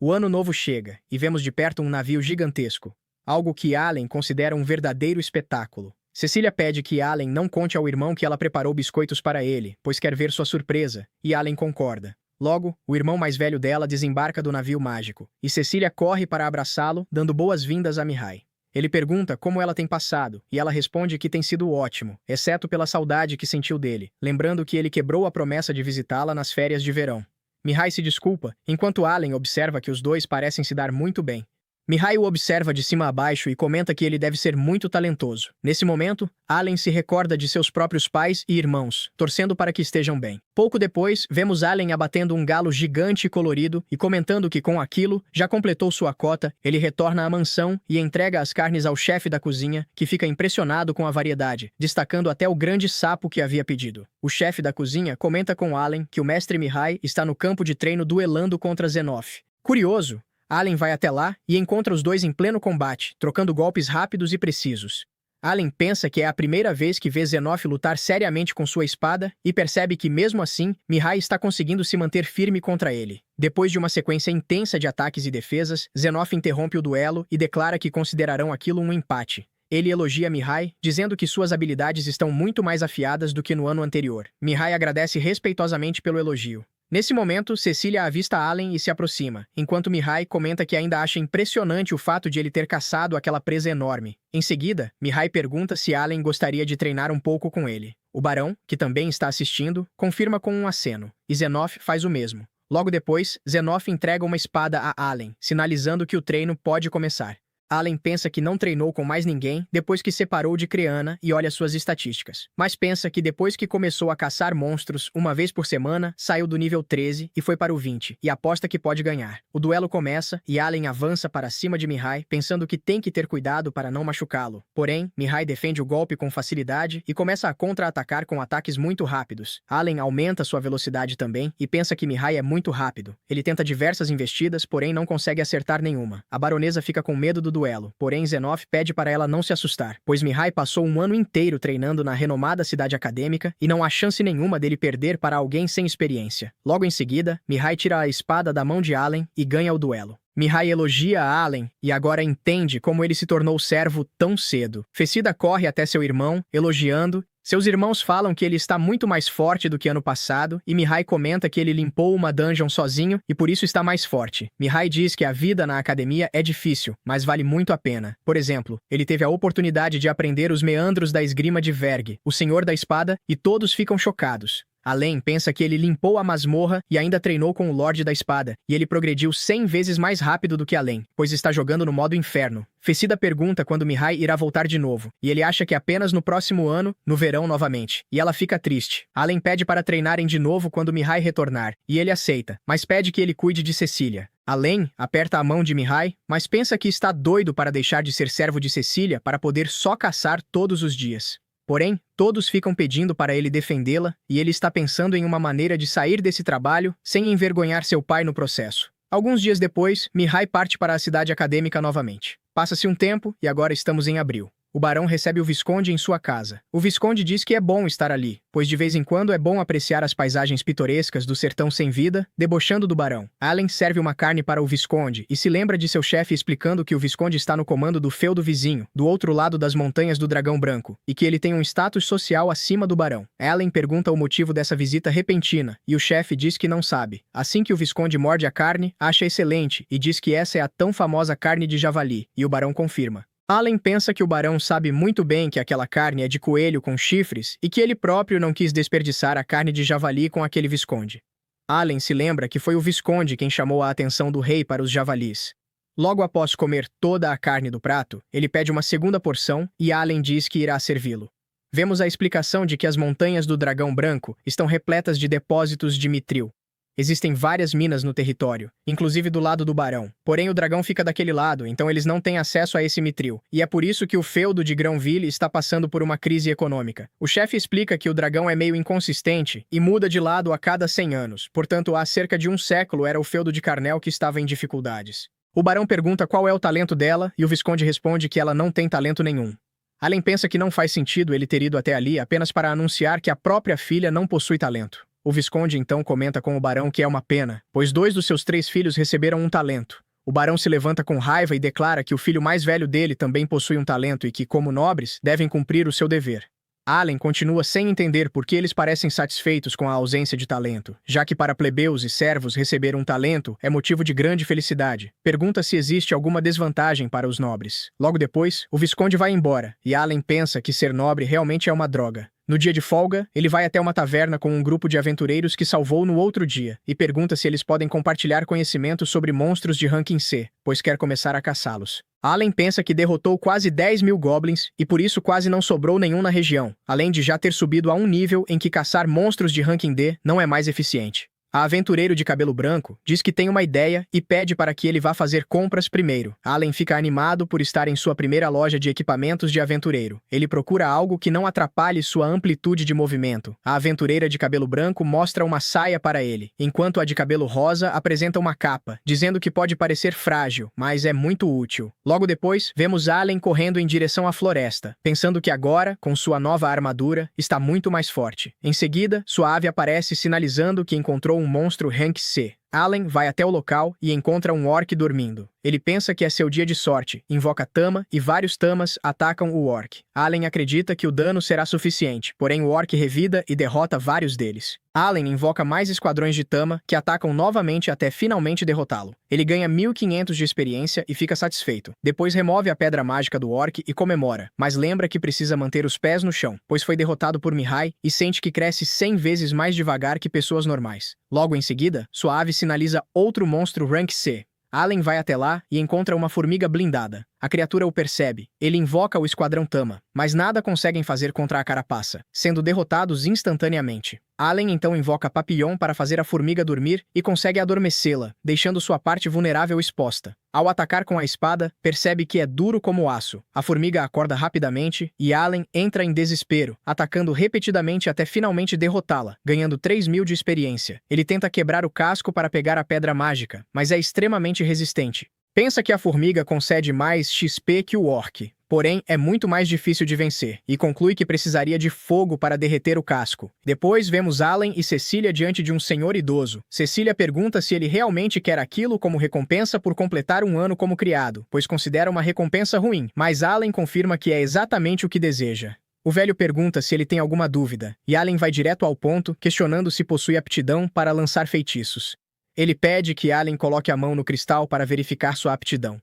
O ano novo chega, e vemos de perto um navio gigantesco, algo que Allen considera um verdadeiro espetáculo. Cecília pede que Allen não conte ao irmão que ela preparou biscoitos para ele, pois quer ver sua surpresa, e Allen concorda. Logo, o irmão mais velho dela desembarca do navio mágico, e Cecília corre para abraçá-lo, dando boas-vindas a Mihai. Ele pergunta como ela tem passado, e ela responde que tem sido ótimo, exceto pela saudade que sentiu dele, lembrando que ele quebrou a promessa de visitá-la nas férias de verão. Mihai se desculpa, enquanto Allen observa que os dois parecem se dar muito bem. Mihai o observa de cima a baixo e comenta que ele deve ser muito talentoso. Nesse momento, Allen se recorda de seus próprios pais e irmãos, torcendo para que estejam bem. Pouco depois, vemos Allen abatendo um galo gigante e colorido e comentando que com aquilo, já completou sua cota, ele retorna à mansão e entrega as carnes ao chefe da cozinha, que fica impressionado com a variedade, destacando até o grande sapo que havia pedido. O chefe da cozinha comenta com Allen que o mestre Mihai está no campo de treino duelando contra Zenoff. Curioso, Allen vai até lá e encontra os dois em pleno combate, trocando golpes rápidos e precisos. Allen pensa que é a primeira vez que vê Zenoff lutar seriamente com sua espada e percebe que, mesmo assim, Mihai está conseguindo se manter firme contra ele. Depois de uma sequência intensa de ataques e defesas, Zenoff interrompe o duelo e declara que considerarão aquilo um empate. Ele elogia Mihai, dizendo que suas habilidades estão muito mais afiadas do que no ano anterior. Mihai agradece respeitosamente pelo elogio. Nesse momento, Cecília avista Allen e se aproxima, enquanto Mihai comenta que ainda acha impressionante o fato de ele ter caçado aquela presa enorme. Em seguida, Mihai pergunta se Allen gostaria de treinar um pouco com ele. O barão, que também está assistindo, confirma com um aceno, e Zenoff faz o mesmo. Logo depois, Zenoff entrega uma espada a Allen, sinalizando que o treino pode começar. Allen pensa que não treinou com mais ninguém depois que separou de Creana e olha suas estatísticas. Mas pensa que depois que começou a caçar monstros uma vez por semana, saiu do nível 13 e foi para o 20, e aposta que pode ganhar. O duelo começa e Allen avança para cima de Mihai, pensando que tem que ter cuidado para não machucá-lo. Porém, Mihai defende o golpe com facilidade e começa a contra-atacar com ataques muito rápidos. Allen aumenta sua velocidade também e pensa que Mihai é muito rápido. Ele tenta diversas investidas, porém não consegue acertar nenhuma. A baronesa fica com medo do duelo, porém Zenoff pede para ela não se assustar, pois Mihai passou um ano inteiro treinando na renomada cidade acadêmica e não há chance nenhuma dele perder para alguém sem experiência. Logo em seguida, Mihai tira a espada da mão de Allen e ganha o duelo. Mihai elogia a Allen e agora entende como ele se tornou servo tão cedo. Fecida corre até seu irmão, elogiando. Seus irmãos falam que ele está muito mais forte do que ano passado e Mihai comenta que ele limpou uma dungeon sozinho e por isso está mais forte. Mihai diz que a vida na academia é difícil, mas vale muito a pena. Por exemplo, ele teve a oportunidade de aprender os meandros da esgrima de Verg, o senhor da espada, e todos ficam chocados. Allen pensa que ele limpou a masmorra e ainda treinou com o Lorde da Espada, e ele progrediu 100 vezes mais rápido do que Allen, pois está jogando no modo inferno. Fecida pergunta quando Mihai irá voltar de novo, e ele acha que apenas no próximo ano, no verão novamente, e ela fica triste. Allen pede para treinarem de novo quando Mihai retornar, e ele aceita, mas pede que ele cuide de Cecília. Allen aperta a mão de Mihai, mas pensa que está doido para deixar de ser servo de Cecília para poder só caçar todos os dias. Porém, todos ficam pedindo para ele defendê-la, e ele está pensando em uma maneira de sair desse trabalho sem envergonhar seu pai no processo. Alguns dias depois, Mihai parte para a cidade acadêmica novamente. Passa-se um tempo e agora estamos em abril. O barão recebe o Visconde em sua casa. O Visconde diz que é bom estar ali, pois de vez em quando é bom apreciar as paisagens pitorescas do sertão sem vida, debochando do barão. Allen serve uma carne para o Visconde e se lembra de seu chefe explicando que o Visconde está no comando do feudo vizinho, do outro lado das montanhas do Dragão Branco, e que ele tem um status social acima do barão. Allen pergunta o motivo dessa visita repentina, e o chefe diz que não sabe. Assim que o Visconde morde a carne, acha excelente e diz que essa é a tão famosa carne de javali, e o barão confirma. Allen pensa que o barão sabe muito bem que aquela carne é de coelho com chifres e que ele próprio não quis desperdiçar a carne de javali com aquele Visconde. Allen se lembra que foi o Visconde quem chamou a atenção do rei para os javalis. Logo após comer toda a carne do prato, ele pede uma segunda porção e Allen diz que irá servi-lo. Vemos a explicação de que as montanhas do Dragão Branco estão repletas de depósitos de mitril. Existem várias minas no território, inclusive do lado do barão. Porém, o dragão fica daquele lado, então eles não têm acesso a esse mitril. E é por isso que o feudo de Grãoville está passando por uma crise econômica. O chefe explica que o dragão é meio inconsistente e muda de lado a cada 100 anos. Portanto, há cerca de um século era o feudo de Carnel que estava em dificuldades. O barão pergunta qual é o talento dela e o Visconde responde que ela não tem talento nenhum. Allen pensa que não faz sentido ele ter ido até ali apenas para anunciar que a própria filha não possui talento. O Visconde então comenta com o barão que é uma pena, pois 2 dos seus 3 filhos receberam um talento. O barão se levanta com raiva e declara que o filho mais velho dele também possui um talento e que, como nobres, devem cumprir o seu dever. Allen continua sem entender por que eles parecem satisfeitos com a ausência de talento, já que para plebeus e servos receber um talento é motivo de grande felicidade. Pergunta se existe alguma desvantagem para os nobres. Logo depois, o Visconde vai embora, e Allen pensa que ser nobre realmente é uma droga. No dia de folga, ele vai até uma taverna com um grupo de aventureiros que salvou no outro dia, e pergunta se eles podem compartilhar conhecimentos sobre monstros de ranking C, pois quer começar a caçá-los. Allen pensa que derrotou quase 10.000 goblins e por isso quase não sobrou nenhum na região, além de já ter subido a um nível em que caçar monstros de ranking D não é mais eficiente. A aventureiro de cabelo branco diz que tem uma ideia e pede para que ele vá fazer compras primeiro. Allen fica animado por estar em sua primeira loja de equipamentos de aventureiro. Ele procura algo que não atrapalhe sua amplitude de movimento. A aventureira de cabelo branco mostra uma saia para ele, enquanto a de cabelo rosa apresenta uma capa, dizendo que pode parecer frágil, mas é muito útil. Logo depois, vemos Allen correndo em direção à floresta, pensando que agora, com sua nova armadura, está muito mais forte. Em seguida, sua ave aparece sinalizando que encontrou um monstro Rank C. Allen vai até o local e encontra um orc dormindo. Ele pensa que é seu dia de sorte, invoca Tama e vários Tamas atacam o orc. Allen acredita que o dano será suficiente, porém o orc revida e derrota vários deles. Allen invoca mais esquadrões de Tama que atacam novamente até finalmente derrotá-lo. Ele ganha 1.500 de experiência e fica satisfeito. Depois remove a pedra mágica do orc e comemora, mas lembra que precisa manter os pés no chão, pois foi derrotado por Mihai e sente que cresce 100 vezes mais devagar que pessoas normais. Logo em seguida, sua ave sinaliza outro monstro Rank C. Allen vai até lá e encontra uma formiga blindada. A criatura o percebe. Ele invoca o esquadrão Tama, mas nada conseguem fazer contra a carapaça, sendo derrotados instantaneamente. Allen então invoca Papillon para fazer a formiga dormir e consegue adormecê-la, deixando sua parte vulnerável exposta. Ao atacar com a espada, percebe que é duro como aço. A formiga acorda rapidamente e Allen entra em desespero, atacando repetidamente até finalmente derrotá-la, ganhando 3.000 de experiência. Ele tenta quebrar o casco para pegar a pedra mágica, mas é extremamente resistente. Pensa que a formiga concede mais XP que o orc, porém é muito mais difícil de vencer, e conclui que precisaria de fogo para derreter o casco. Depois vemos Allen e Cecília diante de um senhor idoso. Cecília pergunta se ele realmente quer aquilo como recompensa por completar um ano como criado, pois considera uma recompensa ruim, mas Allen confirma que é exatamente o que deseja. O velho pergunta se ele tem alguma dúvida, e Allen vai direto ao ponto, questionando se possui aptidão para lançar feitiços. Ele pede que Allen coloque a mão no cristal para verificar sua aptidão.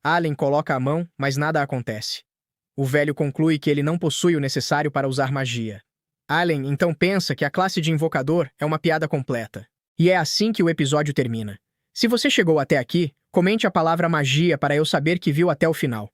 Allen coloca a mão, mas nada acontece. O velho conclui que ele não possui o necessário para usar magia. Allen então pensa que a classe de invocador é uma piada completa. E é assim que o episódio termina. Se você chegou até aqui, comente a palavra magia para eu saber que viu até o final.